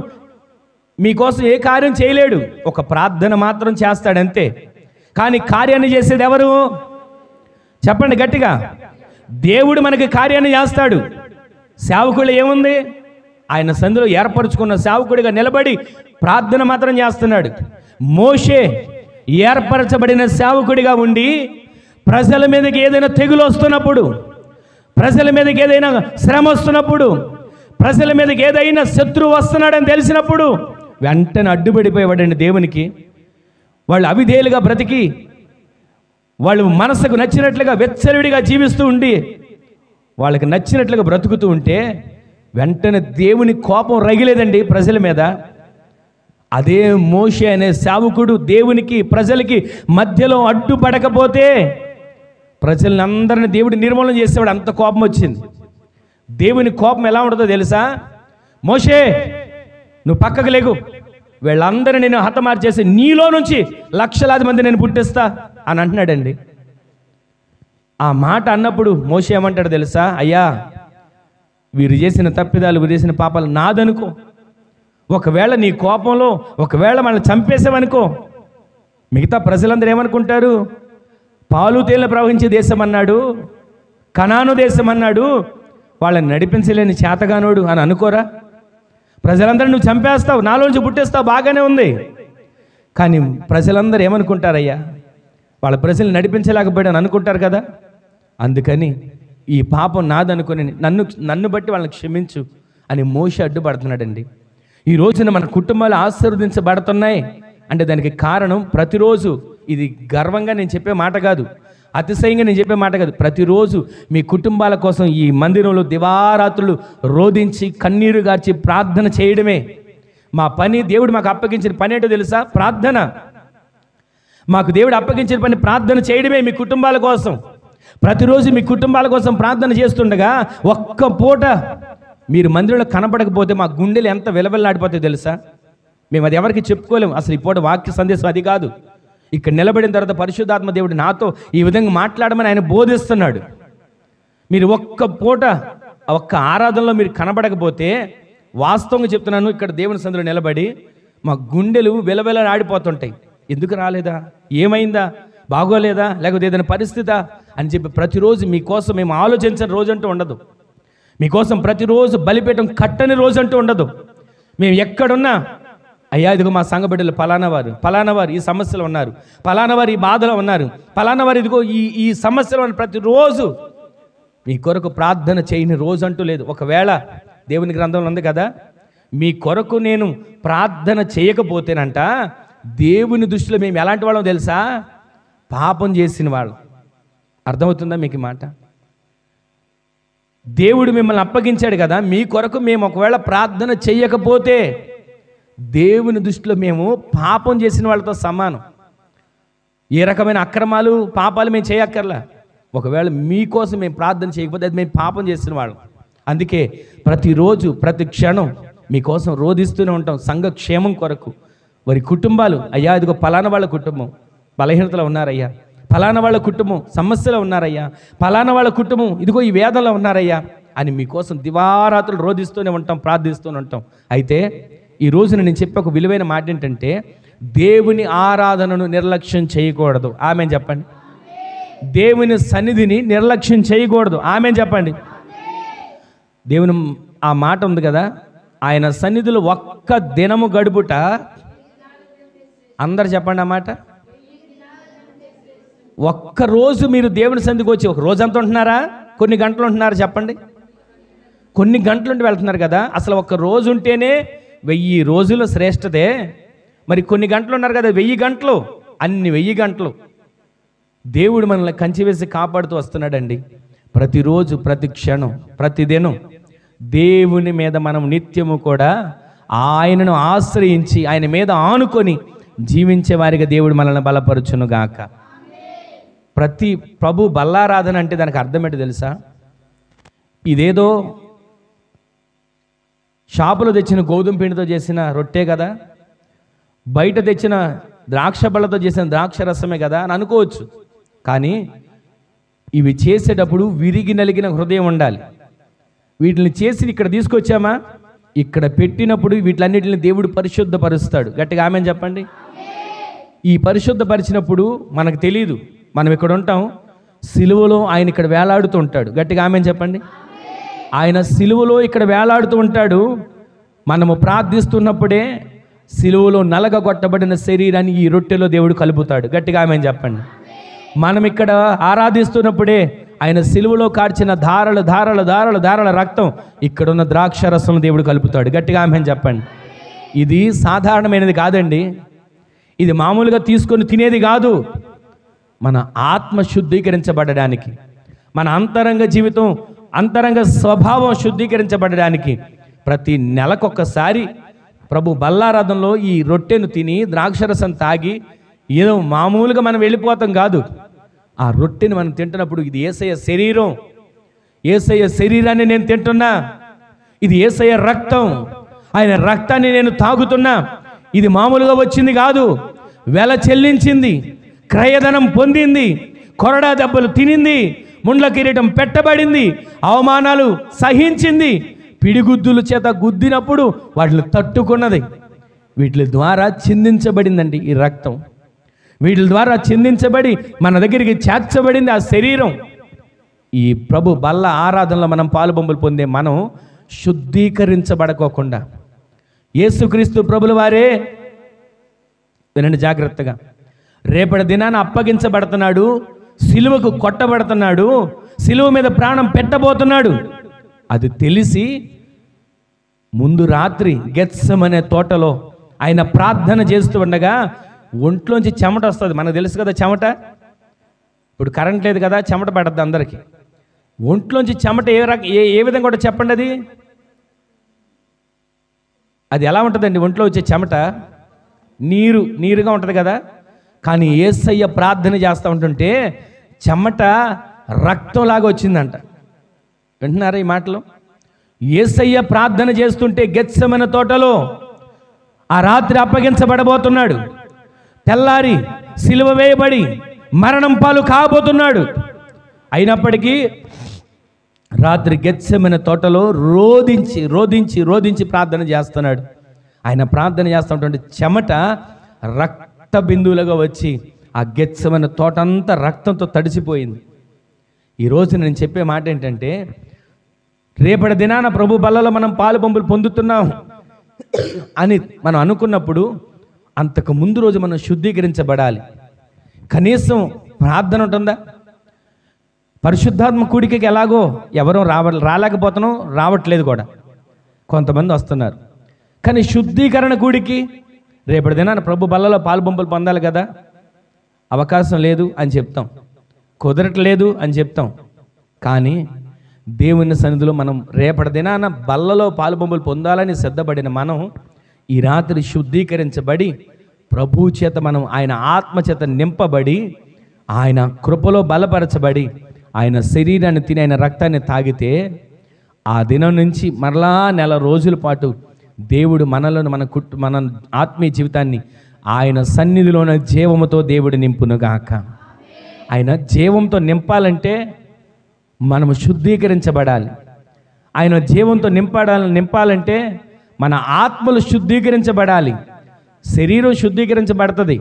మీకోసం ఏ కార్యం చేయలేడు, ఒక ప్రార్థన మాత్రం చేస్తాడంతే. కానీ కార్యాన్ని చేసేది ఎవరు? చెప్పండి గట్టిగా. దేవుడు మనకి కార్యాన్ని చేస్తాడు. సేవకుడు ఏముంది? ఆయన సంధిలో ఏర్పరచుకున్న సేవకుడిగా నిలబడి ప్రార్థన మాత్రం చేస్తున్నాడు. మోషే ఏర్పరచబడిన సేవకుడిగా ఉండి ప్రజల మీదకి ఏదైనా తెగులు వస్తున్నప్పుడు, ప్రజల మీదకి ఏదైనా శ్రమ వస్తున్నప్పుడు, ప్రజల మీదకి ఏదైనా శత్రువు వస్తున్నాడని తెలిసినప్పుడు వెంటనే అడ్డుపడిపోయేవాడండి దేవునికి. వాళ్ళు అవిధేయులుగా బ్రతికి వాళ్ళు మనసుకు నచ్చినట్లుగా వెచ్చలవిడిగా జీవిస్తూ ఉండి వాళ్ళకి నచ్చినట్లుగా బ్రతుకుతూ ఉంటే వెంటనే దేవుని కోపం రగిలేదండి ప్రజల మీద. అదే మోషే అనే సేవకుడు దేవునికి ప్రజలకి మధ్యలో అడ్డుపడకపోతే ప్రజల్ని అందరిని దేవుడు నిర్మూలన చేసేవాడు. అంత కోపం వచ్చింది. దేవుని కోపం ఎలా ఉంటుందో తెలుసా? మోషే నువ్వు పక్కకు లేగు, వీళ్ళందరూ నేను హతమార్చేసి నీలో నుంచి లక్షలాది మంది నేను పుట్టిస్తా అని అంటున్నాడండి. ఆ మాట అన్నప్పుడు మోషే ఏమంటాడు తెలుసా? అయ్యా, వీరు చేసిన తప్పిదాలు, వీరు చేసిన పాపాలు నాదనుకో, ఒకవేళ నీ కోపంలో ఒకవేళ మనల్ని చంపేసామనుకో, మిగతా ప్రజలందరూ ఏమనుకుంటారు? పాలు తేనెలు ప్రవహించే దేశం అన్నాడు, కనాను దేశం అన్నాడు, వాళ్ళని నడిపించలేని చేతగానోడు అని అనుకోరా? ప్రజలందరూ నువ్వు చంపేస్తావు, నాలోంచి పుట్టేస్తావు, బాగానే ఉంది. కానీ ప్రజలందరూ ఏమనుకుంటారయ్యా? వాళ్ళ ప్రజల్ని నడిపించలేకపోయాడని అనుకుంటారు కదా. అందుకని ఈ పాపం నాదనుకొని నన్ను బట్టి వాళ్ళని క్షమించు అని మోషే అడ్డుపడుతున్నాడండి. ఈ రోజున మన కుటుంబాలు ఆశీర్వదించబడుతున్నాయి అంటే దానికి కారణం ప్రతిరోజు, ఇది గర్వంగా నేను చెప్పే మాట కాదు, అతిశయంగా నేను చెప్పే మాట కాదు, ప్రతిరోజు మీ కుటుంబాల కోసం ఈ మందిరంలో దివారాత్రులు రోధించి కన్నీరు గార్చి ప్రార్థన చేయడమే మా పని. దేవుడు మాకు అప్పగించిన పని ఏంటో తెలుసా? ప్రార్థన. మాకు దేవుడు అప్పగించిన పని ప్రార్థన చేయడమే మీ కుటుంబాల కోసం. ప్రతిరోజు మీ కుటుంబాల కోసం ప్రార్థన చేస్తుండగా ఒక్క పూట మీరు మందిరంలో కనపడకపోతే మా గుండెలు ఎంత విలవిల్లాడిపోతాయో తెలుసా? మేము అది ఎవరికి చెప్పుకోలేము. అసలు ఈ పూట వాక్య సందేశం అది కాదు. ఇక్కడ నిలబడిన తర్వాత పరిశుద్ధాత్మ దేవుడు నాతో ఈ విధంగా మాట్లాడమని ఆయన బోధిస్తున్నాడు. మీరు ఒక్క పూట ఒక్క ఆరాధనలో మీరు కనబడకపోతే, వాస్తవంగా చెప్తున్నాను, ఇక్కడ దేవుని సన్నిధిలో నిలబడి మా గుండెలు విలవిల్లాడిపోతుంటాయి. ఎందుకు రాలేదా, ఏమైందా, బాగోలేదా, లేకపోతే ఏదైనా పరిస్థితా అని చెప్పి ప్రతిరోజు మీకోసం మేము ఆలోచించని రోజంటూ ఉండదు. మీకోసం ప్రతిరోజు బలిపీఠం కట్టని రోజంటూ ఉండదు. మేము ఎక్కడున్నా, అయ్యా ఇదిగో మా సంఘ బిడ్డలు ఫలానా వారు ఈ సమస్యలో ఉన్నారు, ఫలానా వారు ఈ బాధలో ఉన్నారు, ఫలానా వారు ఇదిగో ఈ సమస్యలో ఉన్న ప్రతిరోజు మీ కొరకు ప్రార్థన చేయని రోజు అంటూ లేదు. ఒకవేళ దేవుని గ్రంథంలో ఉంది కదా, మీ కొరకు నేను ప్రార్థన చేయకపోతేనంట దేవుని దృష్టిలో మేము ఎలాంటి వాళ్ళం తెలుసా? పాపం చేసిన వాళ్ళు. అర్థమవుతుందా మీకు మాట? దేవుడు మిమ్మల్ని అప్పగించాడు కదా, మీ కొరకు మేము ఒకవేళ ప్రార్థన చేయకపోతే దేవుని దృష్టిలో మేము పాపం చేసిన వాళ్ళతో సమానం. ఏ రకమైన అక్రమాలు పాపాలు మేము చేయక్కర్లా. ఒకవేళ మీకోసం మేము ప్రార్థన చేయకపోతే అది మేము పాపం చేసిన వాళ్ళం. అందుకే ప్రతిరోజు ప్రతి క్షణం మీకోసం రోధిస్తూనే ఉంటాం సంఘ క్షేమం కొరకు. వారి కుటుంబాలు, అయ్యా ఇదిగో ఫలానా వాళ్ళ కుటుంబం బలహీనతలో ఉన్నారయ్యా, ఫలానా వాళ్ళ కుటుంబం సమస్యలో ఉన్నారయ్యా, ఫలానా వాళ్ళ కుటుంబం ఇదిగో ఈ వేదనలో ఉన్నారయ్యా అని మీకోసం దివారాత్రులు రోధిస్తూనే ఉంటాం, ప్రార్థిస్తూనే ఉంటాం. అయితే ఈ రోజున నేను చెప్పే ఒక విలువైన మాట ఏంటంటే, దేవుని ఆరాధనను నిర్లక్ష్యం చేయకూడదు. ఆమెన్ చెప్పండి. దేవుని సన్నిధిని నిర్లక్ష్యం చేయకూడదు. ఆమెన్ చెప్పండి. దేవుని ఆ మాట ఉంది కదా, ఆయన సన్నిధిలో ఒక్క దినము గడుపుట, అందరు చెప్పండి ఆ మాట. ఒక్కరోజు మీరు దేవుని సన్నిధికి వచ్చి ఒక రోజంతా ఉంటున్నారా, కొన్ని గంటలు ఉంటున్నారా చెప్పండి? కొన్ని గంటలు ఉండి వెళ్తున్నారు కదా. అసలు ఒక్క రోజు ఉంటేనే 1000 రోజుల శ్రేష్టతే. మరి కొన్ని గంటలు ఉన్నారు కదా, 1000 గంటలు, అన్ని 1000 గంటలు దేవుడు మనల్ని కంచి వేసి కాపాడుతూ వస్తున్నాడండి. ప్రతిరోజు ప్రతి క్షణం ప్రతిదినం దేవుని మీద మనం నిత్యము కూడా ఆయనను ఆశ్రయించి ఆయన మీద ఆనుకొని జీవించే వారిగా దేవుడు మనల్ని బలపరచును గాక. ప్రతి ప్రభు బల్లారాధన అంటే దానికి అర్థం ఏంటో తెలుసా? ఇదేదో షాపులో తెచ్చిన గోధుమ పిండితో చేసిన రొట్టె కదా, బయట తెచ్చిన ద్రాక్ష బళ్ళతో చేసిన ద్రాక్ష రసమే కదా అని అనుకోవచ్చు. కానీ ఇవి చేసేటప్పుడు విరిగి నలిగిన హృదయం ఉండాలి. వీటిని చేసి ఇక్కడ తీసుకొచ్చామా, ఇక్కడ పెట్టినప్పుడు వీటిలన్నిటిని దేవుడు పరిశుద్ధపరుస్తాడు. గట్టిగా ఆమెన్ చెప్పండి. ఈ పరిశుద్ధపరిచినప్పుడు మనకు తెలియదు, మనం ఇక్కడ ఉంటాం, సిలువలో ఆయన ఇక్కడ వేలాడుతూ ఉంటాడు. గట్టిగా ఆమెన్ చెప్పండి. ఆయన సిలువలో ఇక్కడ వేలాడుతూ ఉంటాడు. మనము ప్రార్థిస్తున్నప్పుడే సిలువలో నలగగొట్టబడిన శరీరాన్ని ఈ రొట్టెలో దేవుడు కలుపుతాడు. గట్టిగా ఆమెన్ చెప్పండి. మనం ఇక్కడ ఆరాధిస్తున్నప్పుడే ఆయన సిలువలో కార్చిన ధారల ధారల ధారల ధారల రక్తం ఇక్కడున్న ద్రాక్ష రసం దేవుడు కలుపుతాడు. గట్టిగా ఆమెన్ చెప్పండి. ఇది సాధారణమైనది కాదండి, ఇది మామూలుగా తీసుకొని తినేది కాదు. మన ఆత్మ శుద్ధీకరించబడడానికి, మన అంతరంగ జీవితం అంతరంగ స్వభావం శుద్ధీకరించబడడానికి ప్రతి నెలకొకసారి ప్రభు బల్లారాధనలో ఈ రొట్టెను తిని ద్రాక్షరసం తాగి ఏదో మామూలుగా మనం వెళ్ళిపోతాం కాదు. ఆ రొట్టెని మనం తింటున్నప్పుడు ఇది యేసయ్య శరీరం, యేసయ్య శరీరాన్ని నేను తింటున్నా, ఇది యేసయ్య రక్తం, ఆయన రక్తాన్ని నేను తాగుతున్నా, ఇది మామూలుగా వచ్చింది కాదు, వెల చెల్లించింది, క్రయధనం పొందింది, కొరడా దెబ్బలు తినింది, ముండ్ల కిరీటం పెట్టబడింది, అవమానాలు సహించింది, పిడిగుద్దుల చేత గుద్దినప్పుడు వాటిని తట్టుకున్నది. వీటి ద్వారా చిందించబడిందండి ఈ రక్తం. వీటి ద్వారా చిందించబడి మన దగ్గరికి చేర్చబడింది ఆ శరీరం. ఈ ప్రభు బల్ల ఆరాధనలో మనం పాలుబొంబులు పొందే మనం శుద్ధీకరించబడకోకుండా యేసుక్రీస్తు ప్రభుల వారే, వినండి జాగ్రత్తగా, రేపటి దినాన అప్పగించబడుతున్నాడు, సిలువకు కొట్టబడుతున్నాడు, సిలువ మీద ప్రాణం పెట్టబోతున్నాడు. అది తెలిసి ముందు రాత్రి గెత్సెమనే తోటలో ఆయన ప్రార్థన చేస్తూ ఉండగా ఒంట్లోంచి చెమట వస్తుంది. మనకు తెలుసు కదా చెమట. ఇప్పుడు కరెంట్ లేదు కదా, చెమట పడద్దు అందరికీ. ఒంట్లోంచి చెమట ఏ విధంగా కూడా చెప్పండి. అది ఎలా ఉంటుందండి? ఒంట్లో వచ్చే చెమట నీరుగా ఉంటుంది కదా. కానీ యేసయ్య ప్రార్థన చేస్తూ ఉంటుంటే చెమట రక్తంలాగా వచ్చిందంట. వింటున్నారా ఈ మాటలు? యేసయ్య ప్రార్థన చేస్తుంటే గెత్సెమనే తోటలో ఆ రాత్రి అప్పగించబడబోతున్నాడు, తెల్లారి సిలువ వేయబడి మరణం పాలు కాబోతున్నాడు. అయినప్పటికీ రాత్రి గెత్సెమనే తోటలో రోధించి ప్రార్థన చేస్తున్నాడు. ఆయన ప్రార్థన చేస్తున్నటువంటి చెమట రక్త బిందువులుగా వచ్చి ఆ గెత్సెమనే తోట అంతా రక్తంతో తడిసిపోయింది. ఈరోజు నేను చెప్పే మాట ఏంటంటే, రేపటి దినాన ప్రభు బల్లలో మనం పాలు పంపులు పొందుతున్నాం అని మనం అనుకున్నప్పుడు అంతకు ముందు రోజు మనం శుద్ధీకరించబడాలి. కనీసం ప్రార్థన ఉంటుందా? పరిశుద్ధాత్మ కూడికకి ఎలాగో ఎవరో రాలేకపోతున్నాం, రావట్లేదు కూడా. కొంతమంది వస్తున్నారు, కానీ శుద్ధీకరణ కూడికి రేపటి దినాన ప్రభు బల్లలో పాలు పంపులు పొందాలి కదా. అవకాశం లేదు అని చెప్తాం, కుదరట్లేదు అని చెప్తాం. కానీ దేవుని సన్నిధిలో మనం రేపటి దినాన బల్లలో పాలు పంపులు పొందాలని సిద్ధపడిన మనం ఈ రాత్రి శుద్ధీకరించబడి ప్రభు చేత మనం ఆయన ఆత్మ చేత నింపబడి ఆయన కృపలో బలపరచబడి ఆయన శరీరాన్ని తిని ఆయన రక్తాన్ని తాగితే ఆ దినం నుంచి మరలా నెల రోజుల పాటు దేవుడు మనలను మన ఆత్మీయ జీవితాన్ని ఆయన సన్నిధిలోన జీవముతో దేవుడు నింపునుగాక. ఆయన జీవంతో నింపాలంటే మనము శుద్ధీకరించబడాలి. ఆయన జీవంతో నింపాలంటే మన ఆత్మలు శుద్ధీకరించబడాలి. శరీరం శుద్ధీకరించబడుతుంది,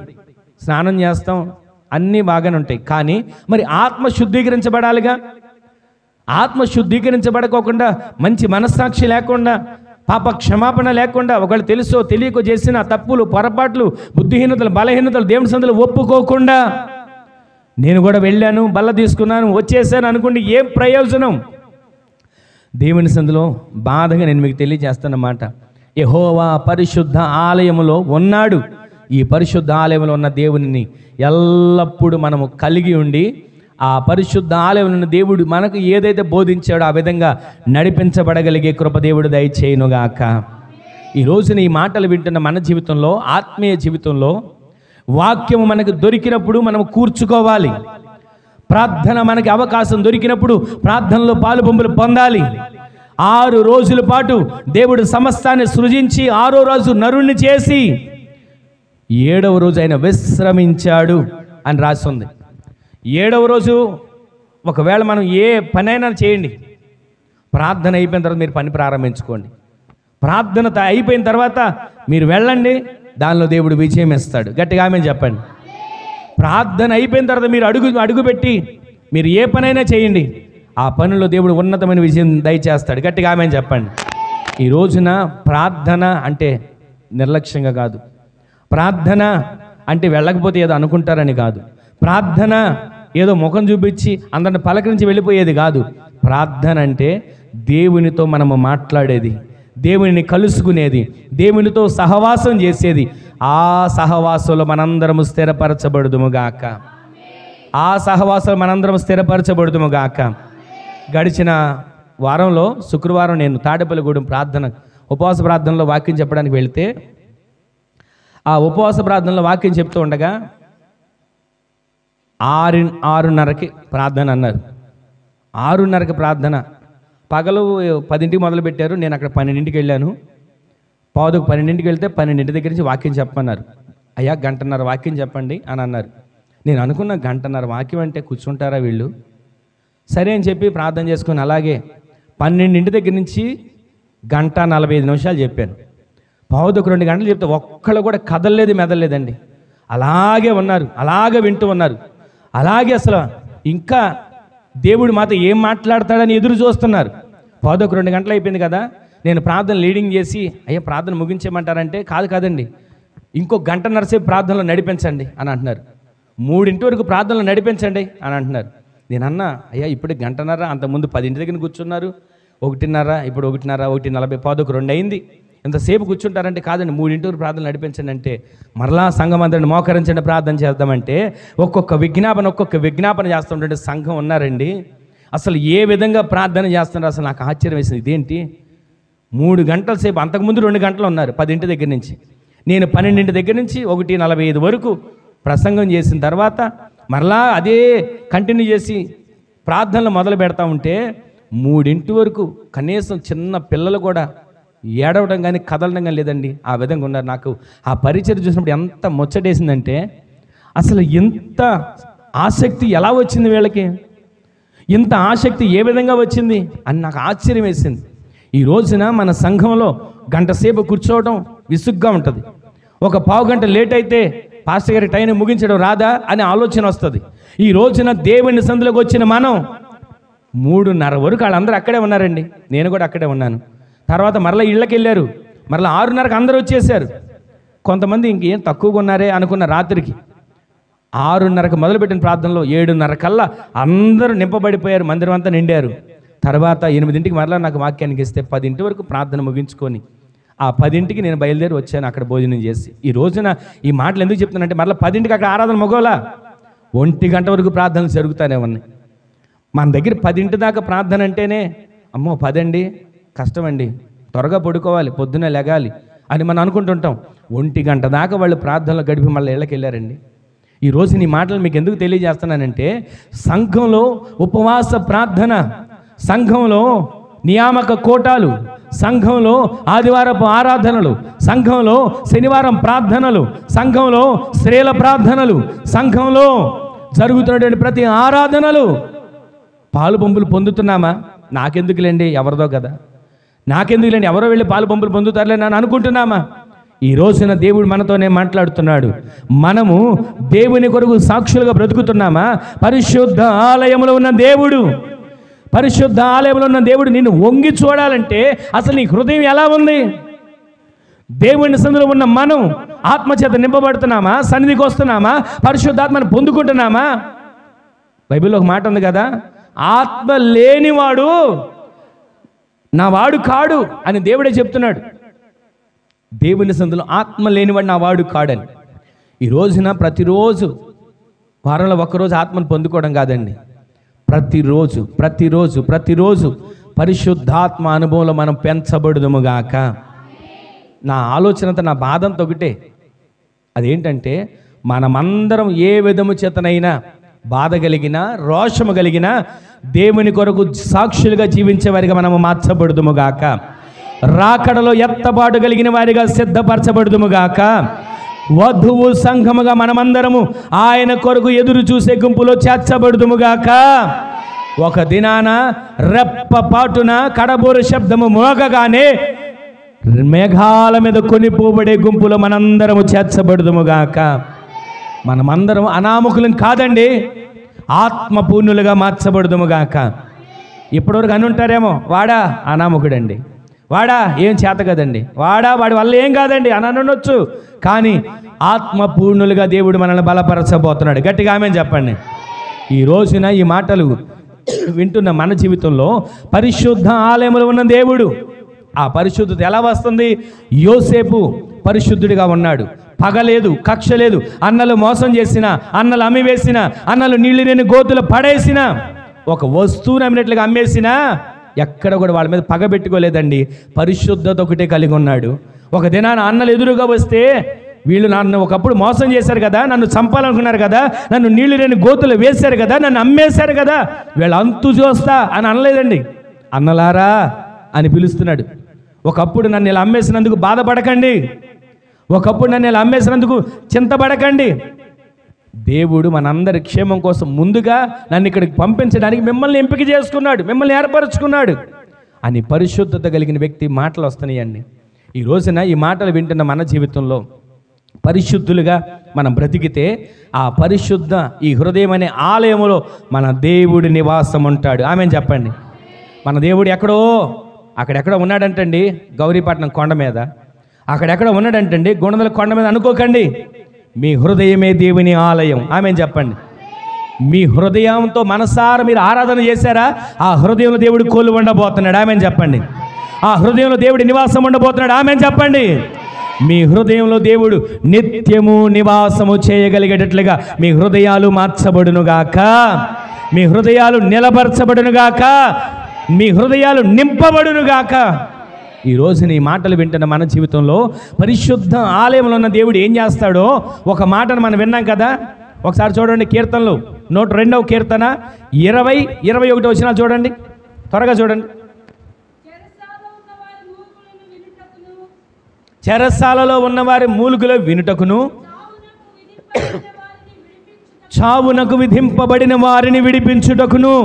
స్నానం చేస్తాం, అన్నీ బాగానే ఉంటాయి. కానీ మరి ఆత్మ శుద్ధీకరించబడాలిగా. ఆత్మ శుద్ధీకరించబడకోకుండా, మంచి మనస్సాక్షి లేకుండా, పాప క్షమాపణ లేకుండా, ఒకళ్ళు తెలుసో తెలియకో చేసిన తప్పులు, పొరపాట్లు, బుద్ధిహీనతలు, బలహీనతలు దేవుని సందులో ఒప్పుకోకుండా నేను కూడా వెళ్ళాను, బల్ల తీసుకున్నాను, వచ్చేసాను అనుకోండి, ఏం ప్రయోజనం? దేవుని సందులో బాధగా నేను మీకు తెలియజేస్తున్నమాట, యెహోవా పరిశుద్ధ ఆలయములో ఉన్నాడు. ఈ పరిశుద్ధ ఆలయంలో ఉన్న దేవునిని ఎల్లప్పుడూ మనము కలిగి ఉండి ఆ పరిశుద్ధ ఆలయంలో ఉన్న దేవుడు మనకు ఏదైతే బోధించాడో ఆ విధంగా నడిపించబడగలిగే కృప దేవుడు దయచేయునుగాక. ఈ రోజున ఈ మాటలు వింటున్న మన జీవితంలో, ఆత్మీయ జీవితంలో వాక్యము మనకు దొరికినప్పుడు మనం కూర్చుకోవాలి. ప్రార్థన మనకి అవకాశం దొరికినప్పుడు ప్రార్థనలో పాలుపొంపులు పొందాలి. 6 రోజుల పాటు దేవుడు సమస్తాన్ని సృజించి 6వ రోజు నరుణ్ణి చేసి 7వ రోజు ఆయన విశ్రమించాడు అని రాసి ఉంది. 7వ రోజు ఒకవేళ మనం ఏ పనైనా చేయండి, ప్రార్థన అయిపోయిన తర్వాత మీరు పని ప్రారంభించుకోండి. ప్రార్థన అయిపోయిన తర్వాత మీరు వెళ్ళండి, దానిలో దేవుడు విజయం ఇస్తాడు. గట్టిగా ఆమేన్ చెప్పండి. ప్రార్థన అయిపోయిన తర్వాత మీరు అడుగుపెట్టి మీరు ఏ పనైనా చేయండి, ఆ పనిలో దేవుడు ఉన్నతమైన విజయం దయచేస్తాడు. గట్టిగా ఆమేన్ చెప్పండి. ఈ రోజున ప్రార్థన అంటే నిర్లక్ష్యంగా కాదు, ప్రార్థన అంటే వెళ్ళకపోతే ఏదో అనుకుంటారని కాదు, ప్రార్థన ఏదో ముఖం చూపించి అందరిని పలకరించి వెళ్ళిపోయేది కాదు. ప్రార్థన అంటే దేవునితో మనము మాట్లాడేది, దేవునిని కలుసుకునేది, దేవునితో సహవాసం చేసేది. ఆ సహవాసంలో మనందరము స్థిరపరచబడుదుముగాక. ఆ సహవాసంలో మనందరం స్థిరపరచబడుదుముగాక. గడిచిన వారంలో శుక్రవారం నేను తాడేపల్లిగూడెం ఉపవాస ప్రార్థనలో వాక్యం చెప్పడానికి వెళితే, ఆ ఉపవాస ప్రార్థనలో వాక్యం చెప్తూ ఉండగా 6:30కి ప్రార్థన అన్నారు. 6:30కి ప్రార్థన. పగలు 10ంటికి మొదలు పెట్టారు, నేను అక్కడ 12ంటికి వెళ్ళాను. పావుదకు 12ంటికి వెళ్తే 12ంటి దగ్గర నుంచి వాక్యం చెప్పమన్నారు. అయ్యా గంటన్నర వాక్యం చెప్పండి అని అన్నారు. నేను అనుకున్న గంటన్నర వాక్యం అంటే కూర్చుంటారా వీళ్ళు? సరే అని చెప్పి ప్రార్థన చేసుకుని అలాగే 12ంటి దగ్గర నుంచి 1:45 చెప్పాను. పావుదకు 2 గంటలు చెప్తే ఒక్కళ్ళు కూడా కదలలేదు, మెదలలేదండి. అలాగే ఉన్నారు, అలాగే వింటూ ఉన్నారు. అలాగే అసలు ఇంకా దేవుడు మాతో ఏం మాట్లాడతాడని ఎదురు చూస్తున్నారు. పావుదకు 2 గంటలు అయిపోయింది కదా, నేను ప్రార్థన లీడింగ్ చేసి అయ్యా ప్రార్థన ముగించేయమంటారంటే కాదండి, ఇంకో గంటన్నర సేపు ప్రార్థనలో నడిపించండి అని అంటున్నారు. 3 వరకు ప్రార్థనలో నడిపించండి అని అంటున్నారు. నేను అన్నా అయ్యా ఇప్పుడు గంటన్నర, అంతకుముందు 10 దగ్గర కూర్చున్నారు, 1:30, ఇప్పుడు 1:30, 1:40, పావుదకు 2 అయింది, ఎంతసేపు కూర్చుంటారంటే కాదండి 3 వరకు ప్రార్థన నడిపించండి అంటే మరలా సంఘం అందరిని మోకరించండి ప్రార్థన చేద్దామంటే ఒక్కొక్క విజ్ఞాపన చేస్తుంటే సంఘం ఉన్నారండి. అసలు ఏ విధంగా ప్రార్థన చేస్తున్నారు అసలు నాకు ఆశ్చర్యం వేసింది. ఇదేంటి 3 గంటల సేపు, అంతకుముందు 2 గంటలు ఉన్నారు 10 దగ్గర నుంచి, నేను 12 దగ్గర నుంచి 1:45 వరకు ప్రసంగం చేసిన తర్వాత మరలా అదే కంటిన్యూ చేసి ప్రార్థనలు మొదలు పెడతా ఉంటే 3 వరకు కనీసం చిన్న పిల్లలు కూడా ఏడవడం కానీ కదలడం కానీ లేదండి. ఆ విధంగా ఉన్నారు. నాకు ఆ పరిచయం చూసినప్పుడు ఎంత ముచ్చటేసిందంటే అసలు ఇంత ఆసక్తి ఎలా వచ్చింది వీళ్ళకి, ఇంత ఆసక్తి ఏ విధంగా వచ్చింది అని నాకు ఆశ్చర్యం వేసింది. ఈ రోజున మన సంఘంలో గంట సేపు కూర్చోవడం విసుగ్గా ఉంటుంది. ఒక పావు గంట లేట్ అయితే పాస్టర్ గారి టైం ముగించడం రాదా అనే ఆలోచన వస్తుంది. ఈ రోజున దేవుని సందులోకి వచ్చిన మనం 3:30 వరకు వాళ్ళందరూ అక్కడే ఉన్నారండి, నేను కూడా అక్కడే ఉన్నాను. తర్వాత మరలా ఇళ్ళకి వెళ్ళారు, మరలా 6:30కి అందరూ వచ్చేసారు. కొంతమంది ఇంకేం తక్కువగా ఉన్నారే అనుకున్న రాత్రికి 6:30కి మొదలుపెట్టిన ప్రార్థనలో 7:30 కల్లా అందరూ నింపబడిపోయారు, మందిరం అంతా నిండారు. తర్వాత 8ంటికి మరలా నాకు వాక్యానికి ఇస్తే 10 వరకు ప్రార్థన ముగించుకొని ఆ 10ంటికి నేను బయలుదేరి వచ్చాను అక్కడ భోజనం చేసి. ఈ రోజున ఈ మాటలు ఎందుకు చెప్తున్నానంటే మరలా 10ంటికి అక్కడ ఆరాధన మొగోలా 1 గంట వరకు ప్రార్థనలు జరుగుతానే ఉన్నాయి. మన దగ్గర 10 దాకా ప్రార్థన అంటేనే అమ్మో 10 అండి కష్టమండి, త్వరగా పడుకోవాలి, పొద్దున్నే లెగాలి అని మనం అనుకుంటుంటాం. 1 గంట దాకా వాళ్ళు ప్రార్థనలు గడిపి మళ్ళీ ఇళ్ళకి వెళ్ళారండి. ఈరోజు నీ మాటలు మీకు ఎందుకు తెలియజేస్తున్నానంటే సంఘంలో ఉపవాస ప్రార్థన, సంఘంలో నియామక కోటాలు, సంఘంలో ఆదివారపు ఆరాధనలు, సంఘంలో శనివారం ప్రార్థనలు, సంఘంలో స్త్రీల ప్రార్థనలు, సంఘంలో జరుగుతున్నటువంటి ప్రతి ఆరాధనలు పాలు పంపులు పొందుతున్నామా? నాకెందుకులేండి ఎవరిదో కదా, నాకెందుకులేండి ఎవరో వెళ్ళి పాలు పంపులు పొందుతారులే అని అనుకుంటున్నామా? ఈ రోజున దేవుడు మనతోనే మాట్లాడుతున్నాడు. మనము దేవుని కొరకు సాక్షులుగా బ్రతుకుతున్నామా? పరిశుద్ధ ఆలయంలో ఉన్న దేవుడు, పరిశుద్ధ ఆలయంలో ఉన్న దేవుడు నిన్ను వంగి చూడాలంటే అసలు నీ హృదయం ఎలా ఉంది? దేవుని సన్నిధిలో ఉన్న మనం ఆత్మచేత నింపబడుతున్నామా? సన్నిధికి వస్తున్నామా? పరిశుద్ధాత్మను పొందుకుంటున్నామా? బైబిల్లో ఒక మాట ఉంది కదా, ఆత్మ లేనివాడు నా వాడు కాడు అని దేవుడే చెప్తున్నాడు. దేవుని సన్నిధిలో ఆత్మ లేనివాడు నా వాడు కాడని. ఈ రోజున ప్రతిరోజు, వారంలో ఒక్కరోజు ఆత్మను పొందుకోవడం కాదండి, ప్రతిరోజు ప్రతిరోజు ప్రతిరోజు పరిశుద్ధాత్మ అనుభవంలో మనం పెంచబడుదుముగాక. నా ఆలోచనంతా, నా బాధంతో ఒకటే, అదేంటంటే మనమందరం ఏ విధము చేతనైనా బాధ కలిగిన, రోషము కలిగిన దేవుని కొరకు సాక్షులుగా జీవించే వారిగా మనము మార్చబడుదుముగాక. రాకడలో ఎత్తబాటు కలిగిన వారిగా సిద్ధపరచబడుదుముగాక. వధువు సంఘముగా మనమందరము ఆయన కొరకు ఎదురు చూసే గుంపులో చేర్చబడుదుముగాక. ఒక దినాన రెప్పపాటున కడబోరు శబ్దము మోగగానే మేఘాల మీద కొనిపోబడే గుంపులో మనందరము చేర్చబడుదుముగాక. మనమందరం అనామకులం కాదండి, ఆత్మపూర్ణులుగా మార్చబడుదుముగాక. ఇప్పటివరకు అని ఉంటారేమో, వాడా అనామకుడండి, వాడా ఏం చేత కదండి, వాడి వల్ల ఏం కాదండి అని అనొచ్చు. కానీ ఆత్మపూర్ణులుగా దేవుడు మనల్ని బలపరచబోతున్నాడు. గట్టిగా ఆమేన్ చెప్పండి. ఈ రోజున ఈ మాటలు వింటున్న మన జీవితంలో పరిశుద్ధ ఆలయంలో ఉన్న దేవుడు, ఆ పరిశుద్ధత ఎలా వస్తుంది? యోసేపు పరిశుద్ధుడిగా ఉన్నాడు, పగలేదు, కక్ష లేదు. అన్నలు మోసం చేసిన, అన్నలు అమ్మివేసిన, అన్నలు నీళ్ళు లేని గోతులు పడేసిన, ఒక వస్తువుని అమ్మినట్లుగా అమ్మేసినా ఎక్కడ కూడా వాళ్ళ మీద పగ పెట్టుకోలేదండి. పరిశుద్ధత ఒకటే కలిగి ఉన్నాడు. ఒక దినాన అన్నలు ఎదురుగా వస్తే, వీళ్ళు నన్ను ఒకప్పుడు మోసం చేశారు కదా, నన్ను చంపాలనుకున్నారు కదా, నన్ను నీళ్ళు లేని గోతులు వేశారు కదా, నన్ను అమ్మేశారు కదా, వీళ్ళ అంతు చూస్తా అని అనలేదండి. అన్నలారా అని పిలుస్తున్నాడు. ఒకప్పుడు నన్ను ఇలా అమ్మేసినందుకు బాధపడకండి, ఒకప్పుడు నన్ను ఇలా అమ్మేసినందుకు చింతపడకండి. దేవుడు మనందరి క్షేమం కోసం ముందుగా నన్ను ఇక్కడికి పంపించడానికి మిమ్మల్ని ఎంపిక చేసుకున్నాడు, మిమ్మల్ని ఏర్పరచుకున్నాడు అని పరిశుద్ధత కలిగిన వ్యక్తి మాటలు వస్తున్నాయండి. ఈ రోజున ఈ మాటలు వింటున్న మన జీవితంలో పరిశుద్ధులుగా మనం బ్రతికితే ఆ పరిశుద్ధ ఈ హృదయం అనే ఆలయంలో మన దేవుడి నివాసం ఉంటాడు. ఆమెను చెప్పండి. మన దేవుడు ఎక్కడో అక్కడెక్కడో ఉన్నాడంటండి, గౌరీపట్నం కొండ మీద, అక్కడెక్కడో ఉన్నాడంటండి, గుణదల కొండ మీద అనుకోకండి. మీ హృదయమే దేవుని ఆలయం. ఆమెను చెప్పండి. మీ హృదయంతో మనసారా మీరు ఆరాధన చేశారా, ఆ హృదయంలో దేవుడు కోలు ఉండబోతున్నాడు. ఆమెను చెప్పండి. ఆ హృదయంలో దేవుడి నివాసం ఉండబోతున్నాడు. ఆమెను చెప్పండి. మీ హృదయంలో దేవుడు నిత్యము నివాసము చేయగలిగేటట్లుగా మీ హృదయాలు మార్చబడునుగాక, మీ హృదయాలు నిలబరచబడునుగాక, మీ హృదయాలు నింపబడునుగాక. ఈరోజు నీ మాటలు వింటున్న మన జీవితంలో పరిశుద్ధ ఆలయంలో ఉన్న దేవుడు ఏం చేస్తాడో ఒక మాటను మనం విన్నాం కదా. ఒకసారి చూడండి, కీర్తనలు 102వ కీర్తన 20-21 వచనాలు చూడండి, త్వరగా చూడండి. చెరసాలలో ఉన్నవారి మూలుగుల వినుటకును, చావునకు విధింపబడిన వారిని విడిపించుటకును.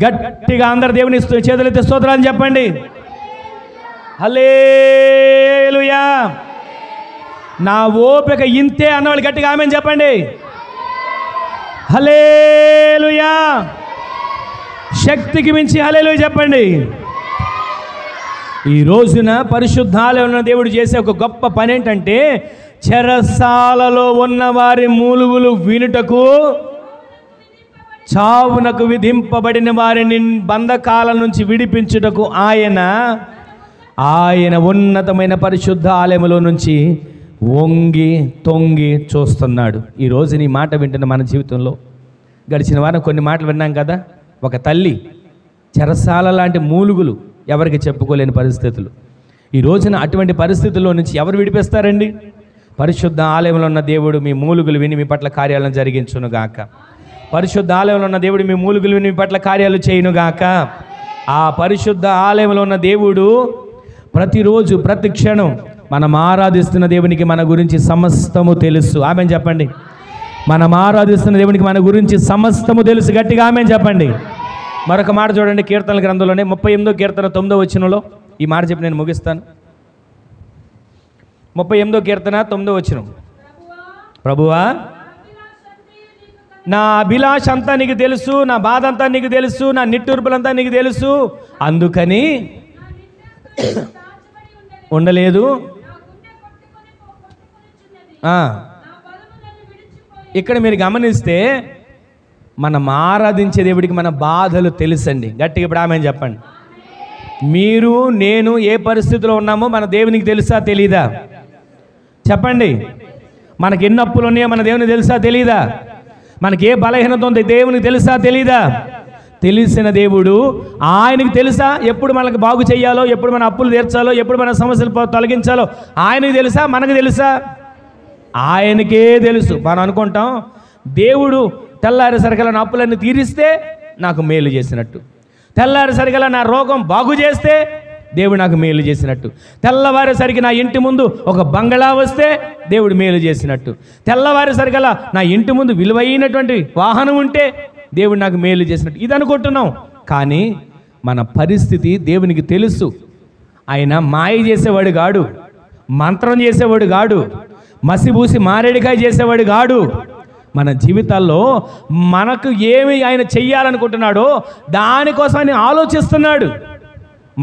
గట్టిగా అందరు దేవుని చేతులెత్తి స్తోత్రాలు చెప్పండి. హల్లెలూయా. నా ఓపిక ఇంతే అన్నవాళ్ళు గట్టిగా ఆమేన్ చెప్పండి. హల్లెలూయా. శక్తికి మించి హల్లెలూయా చెప్పండి. ఈ రోజున పరిశుద్ధాలయంలో ఉన్న దేవుడు చేసే ఒక గొప్ప పని ఏంటంటే, చెరసాలలో ఉన్న వారి మూలుగులు వినుటకు, చావునకు విధింపబడిన వారిని బంధకాల నుంచి విడిపించుటకు ఆయన ఉన్నతమైన పరిశుద్ధ ఆలయంలో నుంచి వంగి తొంగి చూస్తున్నాడు. ఈరోజు నీ మాట వింటున్న మన జీవితంలో గడిచిన వారం కొన్ని మాటలు విన్నాం కదా. ఒక తల్లి చెరసాల లాంటి మూలుగులు, ఎవరికి చెప్పుకోలేని పరిస్థితులు. ఈ రోజున అటువంటి పరిస్థితుల్లో నుంచి ఎవరు విడిపిస్తారండి? పరిశుద్ధ ఆలయంలో ఉన్న దేవుడు మీ మూలుగులు విని మీ పట్ల కార్యాలను జరిగించునుగాక. పరిశుద్ధ ఆలయంలో ఉన్న దేవుడు మీ మూలుగులు విని మీ పట్ల కార్యాలు చేయునుగాక. ఆ పరిశుద్ధ ఆలయంలో ఉన్న దేవుడు ప్రతిరోజు ప్రతి క్షణం మనం ఆరాధిస్తున్న దేవునికి మన గురించి సమస్తము తెలుసు. ఆమెను చెప్పండి. మనం ఆరాధిస్తున్న దేవునికి మన గురించి సమస్తము తెలుసు. గట్టిగా ఆమెను చెప్పండి. మరొక మాట చూడండి, కీర్తనల గ్రంథంలోనే 38వ కీర్తన 9వ వచనంలో ఈ మాట చెప్పి నేను ముగిస్తాను. 38వ కీర్తన 9వ వచనం. ప్రభువా, నా అభిలాష అంతా నీకు తెలుసు, నా బాధ అంతా నీకు తెలుసు, నా నిట్టూర్పులంతా నీకు తెలుసు, అందుకని ఉండలేదు. ఇక్కడ మీరు గమనిస్తే మనం ఆరాధించే దేవుడికి మన బాధలు తెలుసండి. గట్టిగా ఇప్పుడు ఆమెను చెప్పండి. మీరు నేను ఏ పరిస్థితిలో ఉన్నామో మన దేవునికి తెలుసా తెలీదా? చెప్పండి. మనకి ఎన్ని అప్పులు ఉన్నాయో మన దేవునికి తెలుసా తెలీదా? మనకి ఏ బలహీనత ఉందో దేవునికి తెలుసా తెలీదా? తెలిసిన దేవుడు, ఆయనకి తెలుసా ఎప్పుడు మనకు బాగు చేయాలో, ఎప్పుడు మన అప్పులు తీర్చాలో, ఎప్పుడు మన సమస్యలు తొలగించాలో ఆయనకి తెలుసా మనకు తెలుసా? ఆయనకే తెలుసు. మనం అనుకుంటాం దేవుడు తెల్లారేసరికల్లా నా అప్పులన్నీ తీరిస్తే నాకు మేలు చేసినట్టు, తెల్లారేసరికల్లా నా రోగం బాగు చేస్తే దేవుడు నాకు మేలు చేసినట్టు, తెల్లవారేసరికి నా ఇంటి ముందు ఒక బంగళా వస్తే దేవుడు మేలు చేసినట్టు, తెల్లవారేసరికల్లా నా ఇంటి ముందు విలువైనటువంటి వాహనం ఉంటే దేవుడు నాకు మేలు చేసినట్టు ఇది అనుకుంటున్నాం. కానీ మన పరిస్థితి దేవునికి తెలుసు. ఆయన మాయ చేసేవాడు గాడు, మంత్రం చేసేవాడు గాడు, మసిబూసి మారేడికాయ చేసేవాడు గాడు. మన జీవితాల్లో మనకు ఏమి ఆయన చెయ్యాలనుకుంటున్నాడో దానికోసం ఆయన ఆలోచిస్తున్నాడు.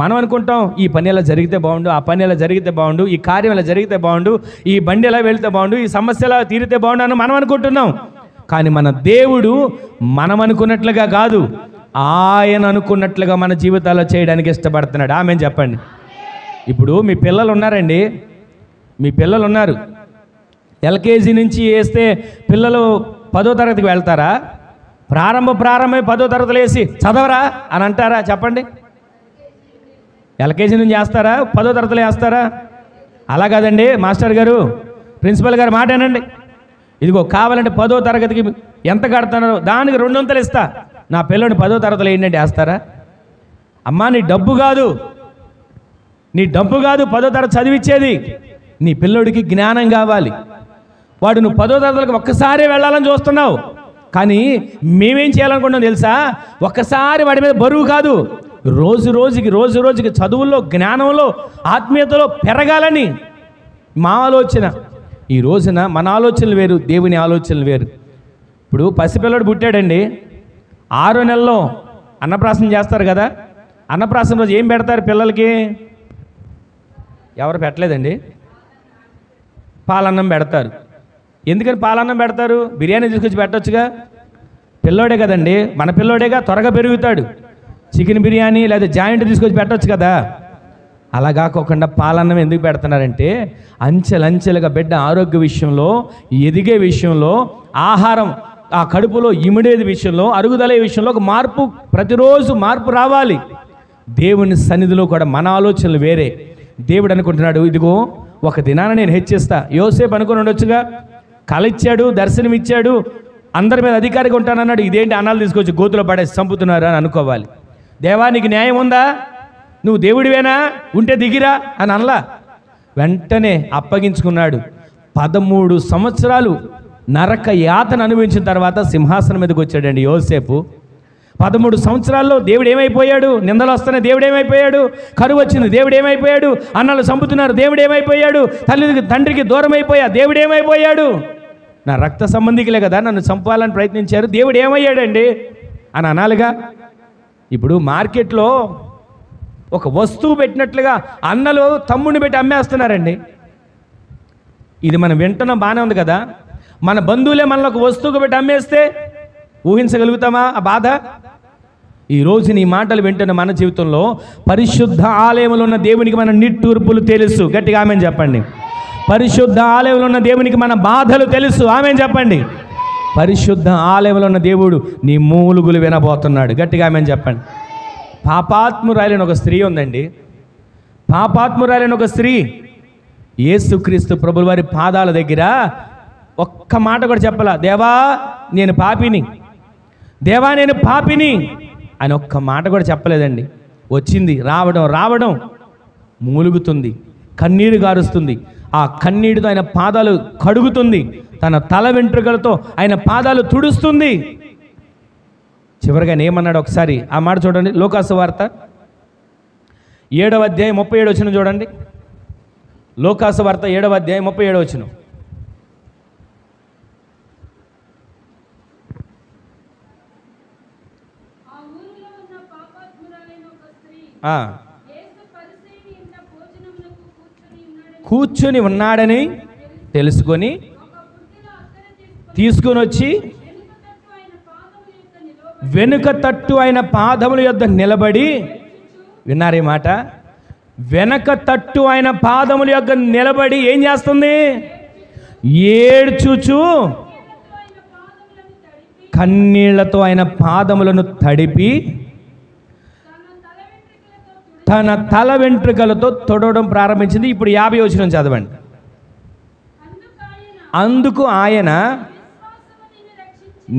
మనం అనుకుంటాం ఈ పని ఎలా జరిగితే బాగుండు, ఆ పని ఎలా జరిగితే బాగుండు, ఈ కార్యం ఎలా జరిగితే బాగుండు, ఈ బండి ఎలా వెళితే బాగుండు, ఈ సమస్య ఎలా తీరితే బాగుండు అని మనం అనుకుంటున్నాం. కానీ మన దేవుడు మనం అనుకున్నట్లుగా కాదు, ఆయన అనుకున్నట్లుగా మన జీవితాల్లో చేయడానికి ఇష్టపడుతున్నాడు. ఆమెను చెప్పండి. ఇప్పుడు మీ పిల్లలు ఉన్నారండి, మీ పిల్లలు ఉన్నారు. ఎల్కేజీ నుంచి వేస్తే పిల్లలు 10వ తరగతికి వెళ్తారా? ప్రారంభమై 10వ తరగతిలో వేసి చదవరా అని అంటారా? చెప్పండి. ఎల్కేజీ నుంచి వేస్తారా? 10వ తరగతిలో వేస్తారా? అలా కాదండి మాస్టర్ గారు, ప్రిన్సిపల్ గారు మాట అనండి. ఇదిగో కావాలంటే 10వ తరగతికి ఎంత కడతారో దానికి 200 ఇస్తా, నా పిల్లడిని 10వ తరగతిలో ఏంటంటే వేస్తారా? అమ్మా నీ డబ్బు కాదు, నీ డబ్బు కాదు 10వ తరగతి చదివించేది, నీ పిల్లోడికి జ్ఞానం కావాలి. వాడు నువ్వు 10వ తరగతికి ఒక్కసారి వెళ్ళాలని చూస్తున్నావు, కానీ మేమేం చేయాలనుకుంటున్నాం తెలుసా? ఒక్కసారి వాడి మీద బరువు కాదు, రోజు రోజుకి చదువుల్లో, జ్ఞానంలో, ఆత్మీయతలో పెరగాలని మా ఆలోచన. ఈ రోజున మన ఆలోచనలు వేరు, దేవుని ఆలోచనలు వేరు. ఇప్పుడు పసిపిల్లడు పుట్టాడండి, 6వ నెలలో అన్నప్రాసన చేస్తారు కదా. అన్నప్రాసన రోజు ఏం పెడతారు పిల్లలకి? ఎవరు పెట్టలేదండి? పాలన్నం పెడతారు. ఎందుకని పాలన్నం పెడతారు? బిర్యానీ తీసుకొచ్చి పెట్టొచ్చుగా. పిల్లోడే కదండి, మన పిల్లోడేగా, త్వరగా పెరుగుతాడు. చికెన్ బిర్యానీ లేదా జాయింట్ తీసుకొచ్చి పెట్టొచ్చు కదా. అలా కాకుండా పాలన్నం ఎందుకు పెడుతున్నారంటే అంచెలంచెలుగా బిడ్డ ఆరోగ్య విషయంలో, ఎదిగే విషయంలో, ఆహారం ఆ కడుపులో ఇమిడేది విషయంలో, అరుగుదల విషయంలో ఒక మార్పు, ప్రతిరోజు మార్పు రావాలి. దేవుని సన్నిధిలో కూడా మన ఆలోచనలు వేరే. దేవుడు అనుకుంటున్నాడు, ఇదిగో ఒక దినాన నేను హెచ్చిస్తా. యోసేపు అనుకుని ఉండొచ్చుగా, కల ఇచ్చాడు, దర్శనం ఇచ్చాడు, అందరి మీద అధికారిగా ఉంటానన్నాడు. ఇదేంటి అన్నాలు తీసుకొచ్చి గోతులో పడేసి చంపుతున్నారు అని అనుకోవాలి. దేవా నీకు న్యాయం ఉందా? నువ్వు దేవుడివేనా? ఉంటే దిగిరా అని అనలా. వెంటనే అప్పగించుకున్నాడు. 13 సంవత్సరాలు నరక యాతన అనుభవించిన తర్వాత సింహాసనం మీదకి వచ్చాడండి యోసేపు. 13 సంవత్సరాల్లో దేవుడు ఏమైపోయాడు? నిందలు వస్తున్నాయి, దేవుడు ఏమైపోయాడు? కరువు వచ్చింది, దేవుడు ఏమైపోయాడు? అన్నలు చంపుతున్నారు, దేవుడు ఏమైపోయాడు? తండ్రికి దూరం అయిపోయా, దేవుడు ఏమైపోయాడు? నా రక్త సంబంధికులే కదా నన్ను చంపాలని ప్రయత్నించారు, దేవుడు ఏమయ్యాడండి అని అనాలిగా. ఇప్పుడు మార్కెట్లో ఒక వస్తువు పెట్టినట్లుగా అన్నలు తమ్ముడిని పెట్టి అమ్మేస్తున్నారండి. ఇది మనం వింటున్నాం, బాగానే ఉంది కదా. మన బంధువులే మనలో ఒక వస్తువుకు పెట్టి అమ్మేస్తే ఊహించగలుగుతామా ఆ బాధ? ఈరోజు నీ మాటలు వింటున్న మన జీవితంలో పరిశుద్ధ ఆలయంలో ఉన్న దేవునికి మన నిట్టూర్పులు తెలుసు. గట్టిగా ఆమేన్ చెప్పండి. పరిశుద్ధ ఆలయంలో ఉన్న దేవునికి మన బాధలు తెలుసు. ఆమేన్ చెప్పండి. పరిశుద్ధ ఆలయంలో ఉన్న దేవుడు నీ మూలుగులు వినబోతున్నాడు. గట్టిగా ఆమేన్ చెప్పండి. పాపాత్మురాలైన ఒక స్త్రీ ఉందండి. పాపాత్మురాలైన ఒక స్త్రీ యేసుక్రీస్తు ప్రభుల వారి పాదాల దగ్గర ఒక్క మాట కూడా చెప్పలా, దేవా నేను పాపిని, దేవా నేను పాపిని అని ఒక్క మాట కూడా చెప్పలేదండి. వచ్చింది, రావడం మూలుగుతుంది, కన్నీరు గారుస్తుంది. ఆ కన్నీటితో ఆయన పాదాలు కడుగుతుంది, తన తల వెంట్రుకలతో ఆయన పాదాలు తుడుస్తుంది. చివరిగా ఏమన్నాడు ఒకసారి ఆ మాట చూడండి. లోకాసు వార్త 7వ అధ్యాయం 37 వచనం చూడండి. లోకాసు వార్త 7వ అధ్యాయం 37 వచనం. కూర్చుని ఉన్నాడని తెలుసుకొని తీసుకొని వచ్చి వెనుక తట్టు ఆయన పాదముల యొద్ద నిలబడి, విన్నారే మాట, వెనక తట్టు ఆయన పాదముల యొద్ద నిలబడి ఏం చేస్తుంది? ఏడ్చుచు కన్నీళ్లతో ఆయన పాదములను తడిపి తన తల వెంట్రుకలతో తొడవడం ప్రారంభించింది. ఇప్పుడు 50వ వచనం చదవండి. అందుకు ఆయన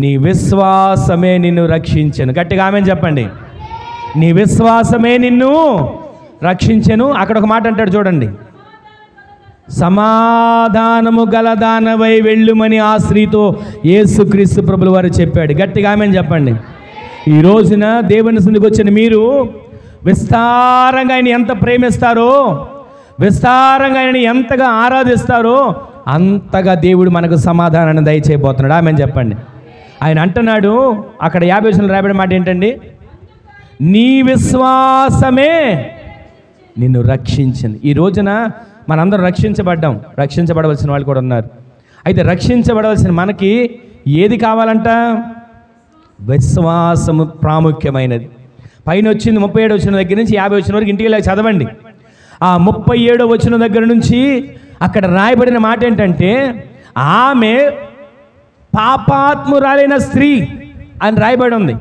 నీ విశ్వాసమే నిన్ను రక్షించెను. గట్టిగా ఆమేన్ చెప్పండి. నీ విశ్వాసమే నిన్ను రక్షించెను. అక్కడ ఒక మాట అంటాడు చూడండి, సమాధానము గలదానవై వెళ్ళుమని ఆ స్త్రీతో యేసుక్రీస్తు ప్రభుల వారు చెప్పాడు. గట్టిగా ఆమేన్ చెప్పండి. ఈ రోజున దేవుని సన్నిధికి వచ్చిన మీరు విస్తారంగా ఆయన ఎంత ప్రేమిస్తారో, విస్తారంగా ఆయన ఎంతగా ఆరాధిస్తారో అంతగా దేవుడు మనకు సమాధానాన్ని దయచేయబోతున్నాడు. ఆమేన్ చెప్పండి. ఆయన అంటున్నాడు అక్కడ 50 వచనంలో రాయబడిన మాట ఏంటండి? నీ విశ్వాసమే నిన్ను రక్షించింది. ఈ రోజున మనందరం రక్షించబడ్డాం, రక్షించబడవలసిన వాళ్ళు కూడా ఉన్నారు. అయితే రక్షించబడవలసిన మనకి ఏది కావాలంట? విశ్వాసము ప్రాముఖ్యమైనది. పైన వచ్చింది 37వ వచనం దగ్గర నుంచి 50వ వచనం వరకు ఇంటికి వెళ్ళి చదవండి. ఆ 37వ వచనం దగ్గర నుంచి అక్కడ రాయబడిన మాట ఏంటంటే, ఆమె పాపాత్మురాలైన స్త్రీ అని రాయబడి ఉంది.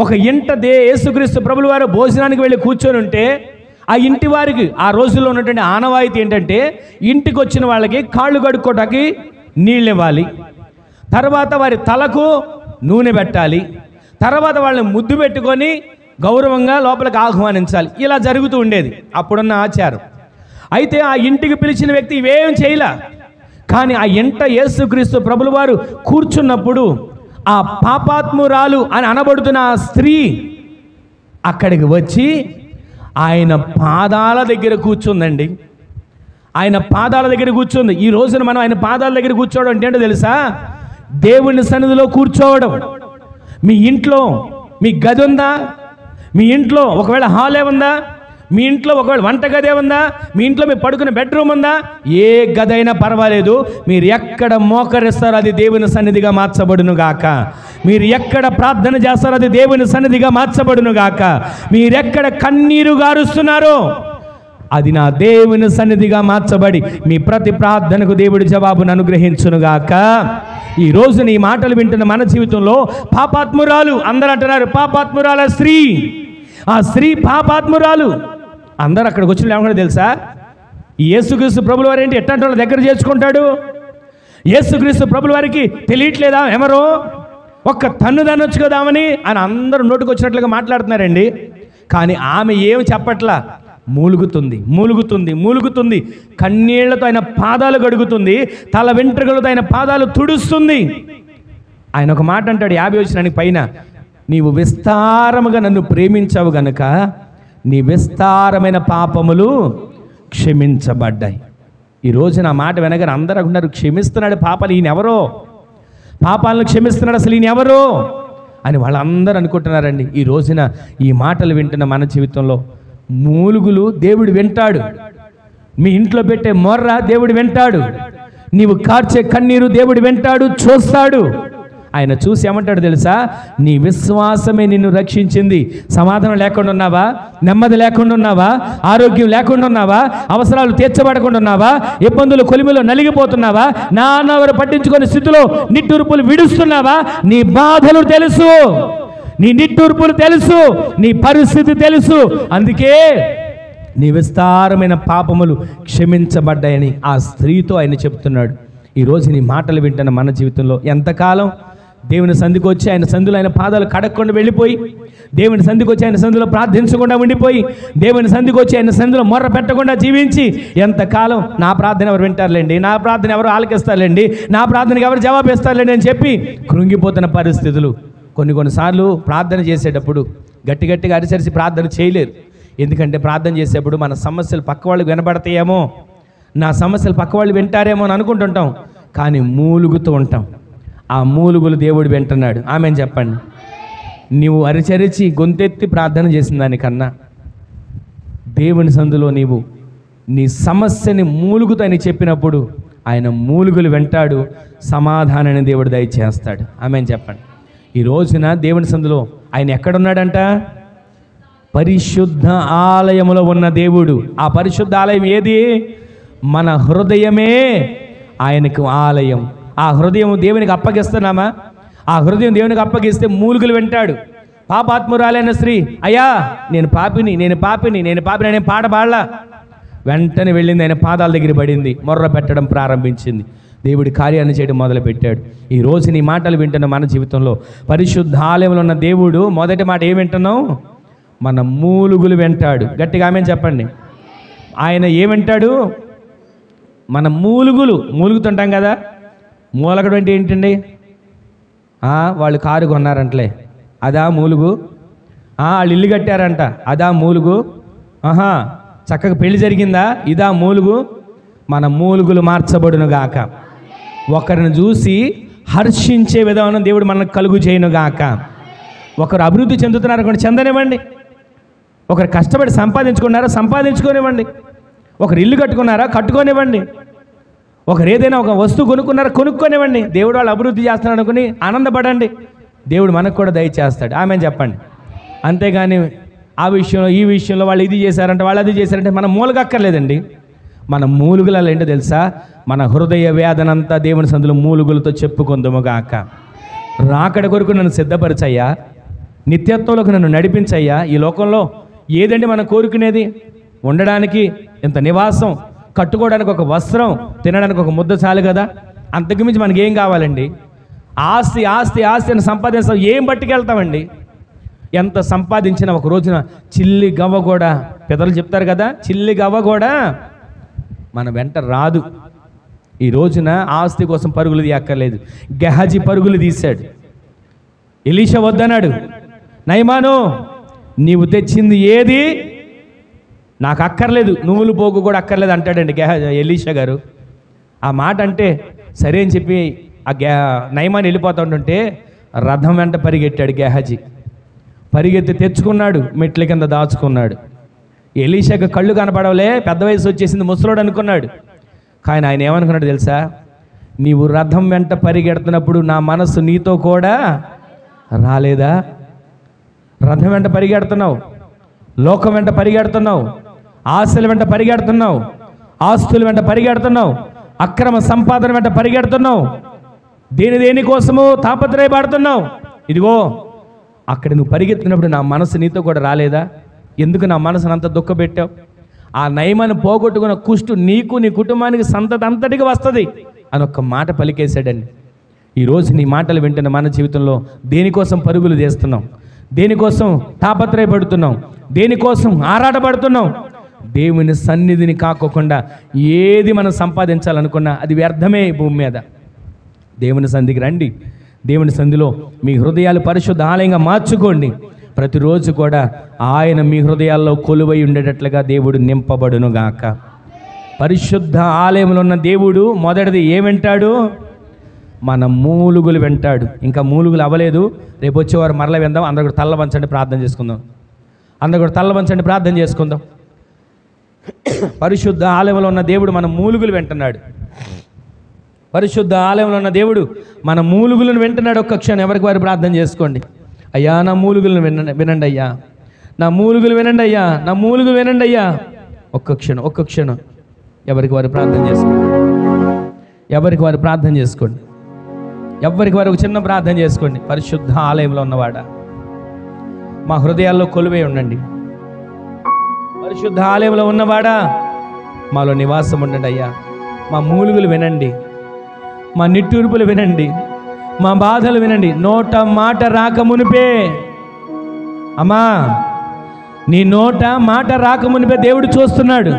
ఒక ఇంట యేసుక్రీస్తు ప్రభుల వారు భోజనానికి వెళ్ళి కూర్చొని ఉంటే ఆ ఇంటి వారికి ఆ రోజుల్లో ఉన్నటువంటి ఆనవాయితీ ఏంటంటే, ఇంటికి వచ్చిన వాళ్ళకి కాళ్ళు కడుక్కోవటానికి నీళ్ళు ఇవ్వాలి, తర్వాత వారి తలకు నూనె పెట్టాలి, తర్వాత వాళ్ళని ముద్దు పెట్టుకొని గౌరవంగా లోపలికి ఆహ్వానించాలి. ఇలా జరుగుతూ ఉండేది అప్పుడున్న ఆచారం. అయితే ఆ ఇంటికి పిలిచిన వ్యక్తి ఇవేం చేయలే. కానీ ఆ ఇంట యేసుక్రీస్తు ప్రభుల వారు కూర్చున్నప్పుడు ఆ పాపాత్మురాలు అని అనబడుతున్న ఆ స్త్రీ అక్కడికి వచ్చి ఆయన పాదాల దగ్గర కూర్చుందండి. ఆయన పాదాల దగ్గర కూర్చుంది. ఈ రోజున మనం ఆయన పాదాల దగ్గర కూర్చోవడం అంటే ఏంటో తెలుసా? దేవుని సన్నిధిలో కూర్చోవడం. మీ ఇంట్లో మీ గది ఉందా? మీ ఇంట్లో ఒకవేళ హాలే ఉందా? మీ ఇంట్లో ఒకవేళ వంటగదే ఉందా? మీ ఇంట్లో మీ పడుకునే బెడ్రూమ్ ఉందా? ఏ గది అయినా పర్వాలేదు. మీరు ఎక్కడ మోకరిస్తారో అది దేవుని సన్నిధిగా మార్చబడును గాక. మీరు ఎక్కడ ప్రార్థన చేస్తారో అది దేవుని సన్నిధిగా మార్చబడును గాక. మీరెక్కడ కన్నీరు గారుస్తున్నారో అది నా దేవుని సన్నిధిగా మార్చబడి మీ ప్రతి ప్రార్థనకు దేవుడి జవాబును అనుగ్రహించునుగాక. ఈ రోజున ఈ మాటలు వింటున్న మన జీవితంలో పాపాత్మురాలు, అందరూ అంటున్నారు పాపాత్మురాల స్త్రీ. ఆ స్త్రీ పాపాత్మురాలు. అందరూ అక్కడికి వచ్చిన ఏమన్నా తెలుసా? ఈ యేసుక్రీస్తు ప్రభుల వారు ఏంటి ఎట్లాంటి వాళ్ళ దగ్గర చేర్చుకుంటాడు? యేసుక్రీస్తు ప్రభుల వారికి తెలియట్లేదా ఎవరో ఒక్క తన్ను దనొచ్చు కదామని అని అందరూ నోటికి వచ్చినట్లుగా మాట్లాడుతున్నారండి. కానీ ఆమె ఏమి చెప్పట్లా, మూలుగుతుంది మూలుగుతుంది మూలుగుతుంది. కన్నీళ్లతో ఆయన పాదాలు గడుగుతుంది, తల వెంట్రుకలతో ఆయన పాదాలు తుడుస్తుంది. ఆయన ఒక మాట అంటాడు 50 వచనానికి పైన, నీవు విస్తారముగా నన్ను ప్రేమించావు గనుక నీ విస్తారమైన పాపములు క్షమించబడ్డాయి. ఈ రోజు నా మాట వెనక అందరూ అనుకున్నారు క్షమిస్తున్నాడు పాపాలు, ఈయనెవరో పాపాలను క్షమిస్తున్నాడు, అసలు ఈయనెవరో అని వాళ్ళందరూ అనుకుంటున్నారండి. ఈ రోజున ఈ మాటలు వింటున్న మన జీవితంలో మూలుగులు దేవుడు వింటాడు. మీ ఇంట్లో పెట్టే మొర్ర దేవుడు వింటాడు. నీవు కార్చే కన్నీరు దేవుడు వింటాడు, చూస్తాడు. ఆయన చూసి ఏమంటాడు తెలుసా? నీ విశ్వాసమే నిన్ను రక్షించింది. సమాధానం లేకుండా ఉన్నావా? నెమ్మది లేకుండా ఉన్నావా? ఆరోగ్యం లేకుండా ఉన్నావా? అవసరాలు తీర్చబడకుండా ఉన్నావా? ఇబ్బందులు కొలిమిలో నలిగిపోతున్నావా? నాన్నవారు పట్టించుకునే స్థితిలో నిట్టూర్పులు విడుస్తున్నావా? నీ బాధలు తెలుసు, నీ నిట్టూర్పులు తెలుసు, నీ పరిస్థితి తెలుసు. అందుకే నీ విస్తారమైన పాపములు క్షమించబడ్డాయని ఆ స్త్రీతో ఆయన చెప్తున్నాడు. ఈరోజు నీ మాటలు వింటున్న మన జీవితంలో ఎంతకాలం దేవుని సంధికి వచ్చి ఆయన సంధిలో ఆయన పాదాలు కడగకుండా వెళ్ళిపోయి, దేవుని సంధికి వచ్చి ఆయన సంధిలో ప్రార్థించకుండా ఉండిపోయి, దేవుని సంధికి వచ్చి ఆయన సంధిలో మొర్ర పెట్టకుండా జీవించి ఎంతకాలం నా ప్రార్థన ఎవరు వింటారులేండి, నా ప్రార్థన ఎవరు ఆలకిస్తారులేండి, నా ప్రార్థనకి ఎవరు జవాబు ఇస్తారులేండి అని చెప్పి కృంగిపోతున్న పరిస్థితులు. కొన్నిసార్లు ప్రార్థన చేసేటప్పుడు గట్టిగా అరిసరిసి ప్రార్థన చేయలేరు. ఎందుకంటే ప్రార్థన చేసేప్పుడు మన సమస్యలు పక్క వాళ్ళకి వినబడతాయేమో, నా సమస్యలు పక్క వాళ్ళు వింటారేమో అని అనుకుంటుంటాం. కానీ మూలుగుతూ ఉంటాం. ఆ మూలుగులు దేవుడు వింటున్నాడు. ఆమెను చెప్పండి. నీవు అరిచరిచి గొంతెత్తి ప్రార్థన చేసిన దానికన్నా దేవుని సందులో నీవు నీ సమస్యని మూలుగుతని చెప్పినప్పుడు ఆయన మూలుగులు వింటాడు, సమాధానాన్ని దేవుడు దయచేస్తాడు. ఆమెను చెప్పండి. ఈ రోజున దేవుని సందులో ఆయన ఎక్కడున్నాడంట? పరిశుద్ధ ఆలయములో ఉన్న దేవుడు. ఆ పరిశుద్ధ ఆలయం ఏది? మన హృదయమే ఆయనకు ఆలయం. ఆ హృదయం దేవునికి అప్పగిస్తున్నామా? ఆ హృదయం దేవునికి అప్పగిస్తే మూలుగులు వింటాడు. పాపాత్మురాలైన స్త్రీ, అయ్యా నేను పాపిని అనే పాట పాడలా. వెంటనే వెళ్ళింది, ఆయన పాదాల దగ్గర పడింది, మొర్ర పెట్టడం ప్రారంభించింది. దేవుడి కార్యాన్ని చేయడం మొదలుపెట్టాడు. ఈ రోజు నీ మాటలు వింటున్న మన జీవితంలో పరిశుద్ధ ఆలయంలో ఉన్న దేవుడు మొదటి మాట ఏం వింటున్నాం? మన మూలుగులు వింటాడు. గట్టిగా ఆమె చెప్పండి. ఆయన ఏమంటాడు? మన మూలుగుతుంటాం కదా. మూలగడం అంటే ఏంటండి? వాళ్ళు కారు కొన్నారంటలే, అదా మూలుగు. వాళ్ళు ఇల్లు కట్టారంట, అదా మూలుగు. చక్కగా పెళ్లి జరిగిందా, ఇదా మూలుగు. మన మూలుగులు మార్చబడును గాక. ఒకరిని చూసి హర్షించే విధానం దేవుడు మనకు కలుగు చేయను గాక. ఒకరు అభివృద్ధి చెందుతున్నారు అనుకోండి, చెందనివ్వండి. ఒకరు కష్టపడి సంపాదించుకోనివ్వండి. ఒకరు ఇల్లు కట్టుకున్నారా, కట్టుకోనివ్వండి. ఒకరు ఏదైనా ఒక వస్తువు కొనుక్కోనివ్వండి. దేవుడు వాళ్ళు అభివృద్ధి చేస్తున్నాడు అనుకుని ఆనందపడండి. దేవుడు మనకు కూడా దయచేస్తాడు. ఆమె చెప్పండి. అంతేగాని ఆ విషయంలో ఈ విషయంలో వాళ్ళు ఇది చేశారంటే వాళ్ళు అది చేశారంటే మనం మూలుగక్కర్లేదండి. మన మూలుగులలో ఏంటో తెలుసా? మన హృదయ వేదనంతా దేవుని సందులో మూలుగులతో చెప్పుకుందుముగాక. రాకడ కొరకు నన్ను సిద్ధపరచయ్యా, నిత్యత్వంలోకి నన్ను నడిపించయ్యా. ఈ లోకంలో ఏదండి మనం కోరుకునేది? ఉండడానికి ఇంత నివాసం, కట్టుకోవడానికి ఒక వస్త్రం, తినడానికి ఒక ముద్ద చాలు కదా. అంతకుమించి మనకి ఏం కావాలండి? ఆస్తి ఆస్తి ఆస్తి అని సంపాదిస్తాం, ఏం పట్టుకెళ్తామండి? ఎంత సంపాదించినా ఒక రోజున చిల్లి గవ్వ కూడా, పెద్దలు చెప్తారు కదా, చిల్లి గవ్వ కూడా మన వెంట రాదు. ఈ రోజున ఆస్తి కోసం పరుగులు తీయక్కర్లేదు. గెహజీ పరుగులు తీశాడు. ఎలీషా వద్దన్నాడు. నయమాను, నీవు తెచ్చింది ఏది నాకు అక్కర్లేదు, నువ్వులు పోగు కూడా అక్కర్లేదు అంటాడండి ఎలీషా గారు. ఆ మాట అంటే సరే అని చెప్పి నయమాను వెళ్ళిపోతూ ఉంటుంటే రథం వెంట పరిగెట్టాడు గెహజీ. పరిగెత్తి తెచ్చుకున్నాడు, మెట్ల కింద దాచుకున్నాడు. ఎలీషాకు కళ్ళు కనపడవలే, పెద్ద వయసు వచ్చేసింది, ముసలోడు అనుకున్నాడు. కానీ ఆయన ఏమనుకున్నాడు తెలుసా? నీవు రథం వెంట పరిగెడుతున్నప్పుడు నా మనసు నీతో కూడా రాలేదా? రథం వెంట పరిగెడుతున్నావు, లోకం వెంట పరిగెడుతున్నావు, ఆశల వెంట పరిగెడుతున్నావు, ఆస్తుల వెంట పరిగెడుతున్నావు, అక్రమ సంపాదన వెంట పరిగెడుతున్నావు, దేనికోసము తాపత్రయపడుతున్నావు. ఇదిగో అక్కడ నువ్వు పరిగెత్తినప్పుడు నా మనసు నీతో కూడా రాలేదా? ఎందుకు నా మనసును అంత దుఃఖపెట్టావు? ఆ నయమాన్ని పోగొట్టుకున్న కుష్టు నీకు, నీ కుటుంబానికి, సంతతి అంతటికి వస్తుంది అని ఒక్క మాట పలికేశాడండి. ఈరోజు నీ మాటలు వింటున్న మన జీవితంలో దేనికోసం పరుగులు చేస్తున్నాం? దేనికోసం తాపత్రయపడుతున్నాం? దేనికోసం ఆరాటపడుతున్నాం? దేవుని సన్నిధిని కాకోకుండా ఏది మనం సంపాదించాలనుకున్నా అది వ్యర్థమే ఈ భూమి మీద. దేవుని సన్నిధికి రండి. దేవుని సన్నిధిలో మీ హృదయాలు పరిశుద్ధ ఆలయంగా మార్చుకోండి. ప్రతిరోజు కూడా ఆయన మీ హృదయాల్లో కొలువై ఉండేటట్లుగా దేవుడు నింపబడును గాక. పరిశుద్ధ ఆలయంలో ఉన్న దేవుడు మొదటిది ఏమంటాడు? మన మూలుగులు వింటాడు. ఇంకా మూలుగులు అవ్వలేదు, రేపు వచ్చేవారు మరల విందాం. అందరూ కూడా తల్ల వంచండి, ప్రార్థన చేసుకుందాం. అందరూ కూడా తల్ల వంచండి, ప్రార్థన చేసుకుందాం. పరిశుద్ధ ఆలయంలో ఉన్న దేవుడు మన మూలుగులు వింటున్నాడు. పరిశుద్ధ ఆలయంలో ఉన్న దేవుడు మన మూలుగులను వింటున్నాడు. ఒక్క క్షణం ఎవరికి వారు ప్రార్థన చేసుకోండి. అయ్యా నా మూలుగులను వినండి అయ్యా, నా మూలుగులు వినండి అయ్యా, నా మూలుగులు వినండి అయ్యా. ఒక్క క్షణం ఎవరికి వారు ప్రార్థన చేసుకోండి. ఎవరికి వారు ప్రార్థన చేసుకోండి. ఎవరికి వారు ఒక చిన్న ప్రార్థన చేసుకోండి. పరిశుద్ధ ఆలయంలో ఉన్నవాడా, మా హృదయాల్లో కొలువై ఉండండి. పరిశుద్ధ ఆలయంలో ఉన్నవాడా, మాలో నివాసం ఉండండి అయ్యా. మా మూలుగులు వినండి, మా నిట్టూర్పులు వినండి, మా బాధలు వినండి. నోట మాట రాకమునిపే, అమ్మా నీ నోట మాట రాకమునిపే దేవుడు చూస్తున్నాడు.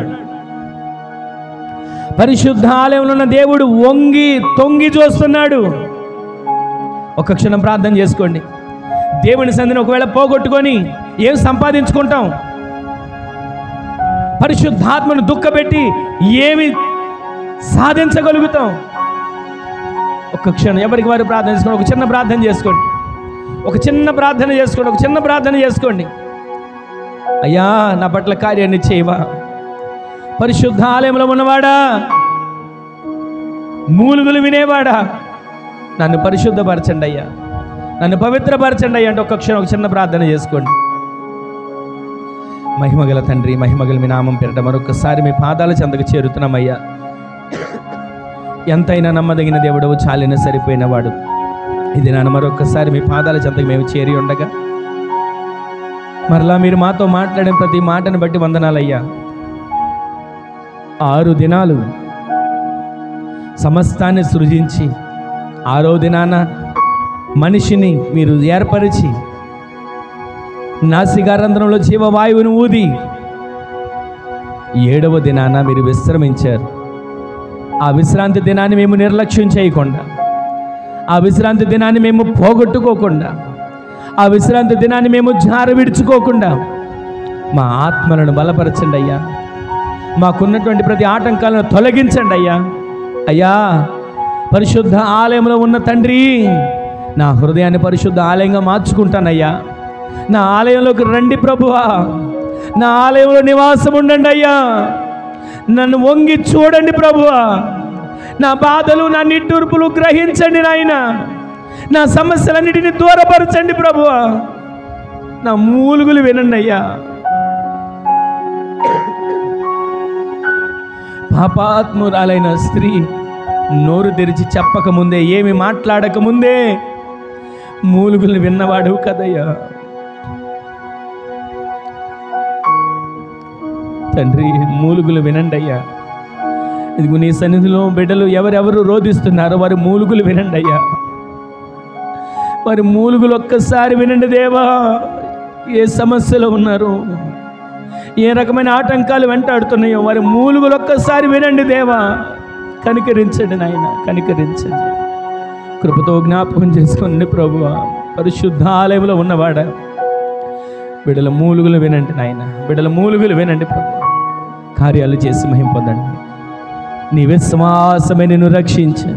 పరిశుద్ధ ఆలయంలో ఉన్న దేవుడు వంగి తొంగి చూస్తున్నాడు. ఒక్క క్షణం ప్రార్థన చేసుకోండి. దేవుని సన్నిధిని ఒకవేళ పోగొట్టుకొని ఏం సంపాదించుకుంటాం? పరిశుద్ధాత్మను దుఃఖపెట్టి ఏమి సాధించగలుగుతాం? ఒక్క క్షణం ఎవరికి వారు ప్రార్థన చేసుకోండి. ఒక చిన్న ప్రార్థన చేసుకోండి. ఒక చిన్న ప్రార్థన చేసుకోండి. అయ్యా నా పట్ల కార్యాన్ని చేయవా? పరిశుద్ధ ఆలయంలో ఉన్నవాడా, మూలుగులు వినేవాడా, నన్ను పరిశుద్ధపరచండి అయ్యా, నన్ను పవిత్రపరచండి అయ్యా అంటే ఒక్క క్షణం ఒక చిన్న ప్రార్థన చేసుకోండి. మహిమగల తండ్రి, మహిమగల మీ నామం పేరిట మరొకసారి మీ పాదాల చెంతకు చేరుతున్నామయ్యా. ఎంతైనా నమ్మదగిన దేవుడవు, చాలిన సరిపోయినవాడు. ఇది నాన్న మరొకసారి మీ పాదాల చెంతకు మేము చేరి ఉండగా మరలా మీరు మాతో మాట్లాడిన ప్రతి మాటను బట్టి వందనాలయ్యా. 6 దినాలు సమస్తాన్ని సృజించి 6వ దినాన మనిషిని మీరు ఏర్పరిచి నాసికారంధ్రంలో జీవవాయువును ఊది 7వ దినాన మీరు విశ్రమించారు. ఆ విశ్రాంతి దినాన్ని మేము నిర్లక్ష్యం చేయకుండా, ఆ విశ్రాంతి దినాన్ని మేము పోగొట్టుకోకుండా, ఆ విశ్రాంతి దినాన్ని మేము జార విడుచుకోకుండా మా ఆత్మలను బలపరచండి అయ్యా. మాకున్నటువంటి ప్రతి ఆటంకాలను తొలగించండి అయ్యా. అయ్యా పరిశుద్ధ ఆలయంలో ఉన్న తండ్రి, నా హృదయాన్ని పరిశుద్ధ ఆలయంగా మార్చుకుంటానయ్యా. నా ఆలయంలోకి రండి ప్రభువా, నా ఆలయంలో నివాసం ఉండండి అయ్యా. నన్ను వంగి చూడండి ప్రభువా, నా బాధలు, నా నిట్టూర్పులు గ్రహించండి నాయన. నా సమస్యలన్నిటిని దూరపరచండి ప్రభువా. నా మూలుగులు వినండి అయ్యా. పాపాత్మురాలైన స్త్రీ నోరు తెరిచి చెప్పకముందే, ఏమి మాట్లాడకముందే మూలుగులు విన్నవాడు కదయ్యా. తండ్రి మూలుగులు వినండి అయ్యా. ఇదిగో నీ సన్నిధిలో బిడ్డలు ఎవరెవరు రోధిస్తున్నారో వారి మూలుగులు వినండి అయ్యా. వారి మూలుగులు ఒక్కసారి వినండి దేవా. ఏ సమస్యలో ఉన్నారో, ఏ రకమైన ఆటంకాలు వెంటాడుతున్నాయో వారి మూలుగులు ఒక్కసారి వినండి దేవా. కనికరించండి నాయన, కనికరించండి. కృపతో జ్ఞాపకం చేసుకోండి ప్రభువా. పరిశుద్ధ ఆలయంలో ఉన్నవాడా, బిడ్డల మూలుగులు వినండి నాయన, బిడ్డల మూలుగులు వినండి ప్రభు. కార్యాలు చేసి మహిమ పొందండి. నీ విశ్వాసమే నిన్ను రక్షించు,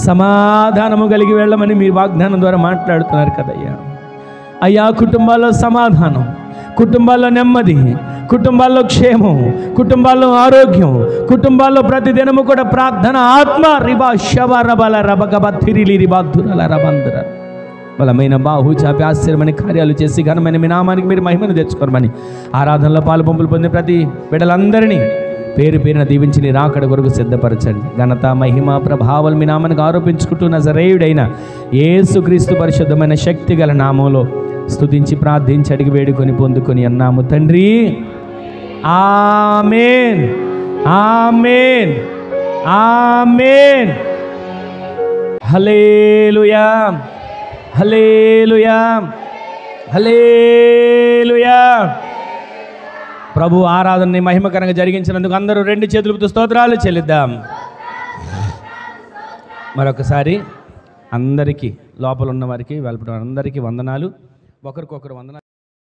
సమాధానము కలిగి వెళ్ళమని మీ వాగ్దానం ద్వారా మాట్లాడుతున్నారు కదయ్యా. అయ్యా, కుటుంబాల్లో సమాధానం, కుటుంబాల్లో నెమ్మది, కుటుంబాల్లో క్షేమం, కుటుంబాల్లో ఆరోగ్యం, కుటుంబాల్లో ప్రతి దినము కూడా ప్రార్థన, ఆత్మ రిబా శవ రబల రబగబ తిరిలి రిబాధురల రబంధర బలమైన బాహు చాపి ఆశ్చర్యమని కార్యాలు చేసి ఘనమైన మీ నామానికి మీరు మహిమను తెచ్చుకోరమని ఆరాధనలో పాలు పంపులు పొంది ప్రతి బిడ్డలందరినీ పేరు పేరున దీవించి నీ రాకడ కొరకు సిద్ధపరచండి. ఘనత మహిమ ప్రభావాలు మీ నామానికి ఆరోపించుకుంటూ నజరేయుడైన యేసుక్రీస్తు పరిశుద్ధమైన శక్తి గల నామంలో స్తుతించి ప్రార్థించి అడిగి వేడుకొని పొందుకొని అన్నాము తండ్రి. ఆమేన్, ఆమేన్, ఆమేన్. హల్లెలూయా, హల్లెలూయా, హల్లెలూయా. ప్రభు ఆరాధనని మహిమకరంగా జరిగించినందుకు అందరూ రెండు చేతులతో స్తోత్రాలు చెల్లిద్దాం. మరొకసారి అందరికీ, లోపల ఉన్న వారికి, వెళ్ళడం అందరికీ వందనాలు. ఒకరికొకరు వందనాలు.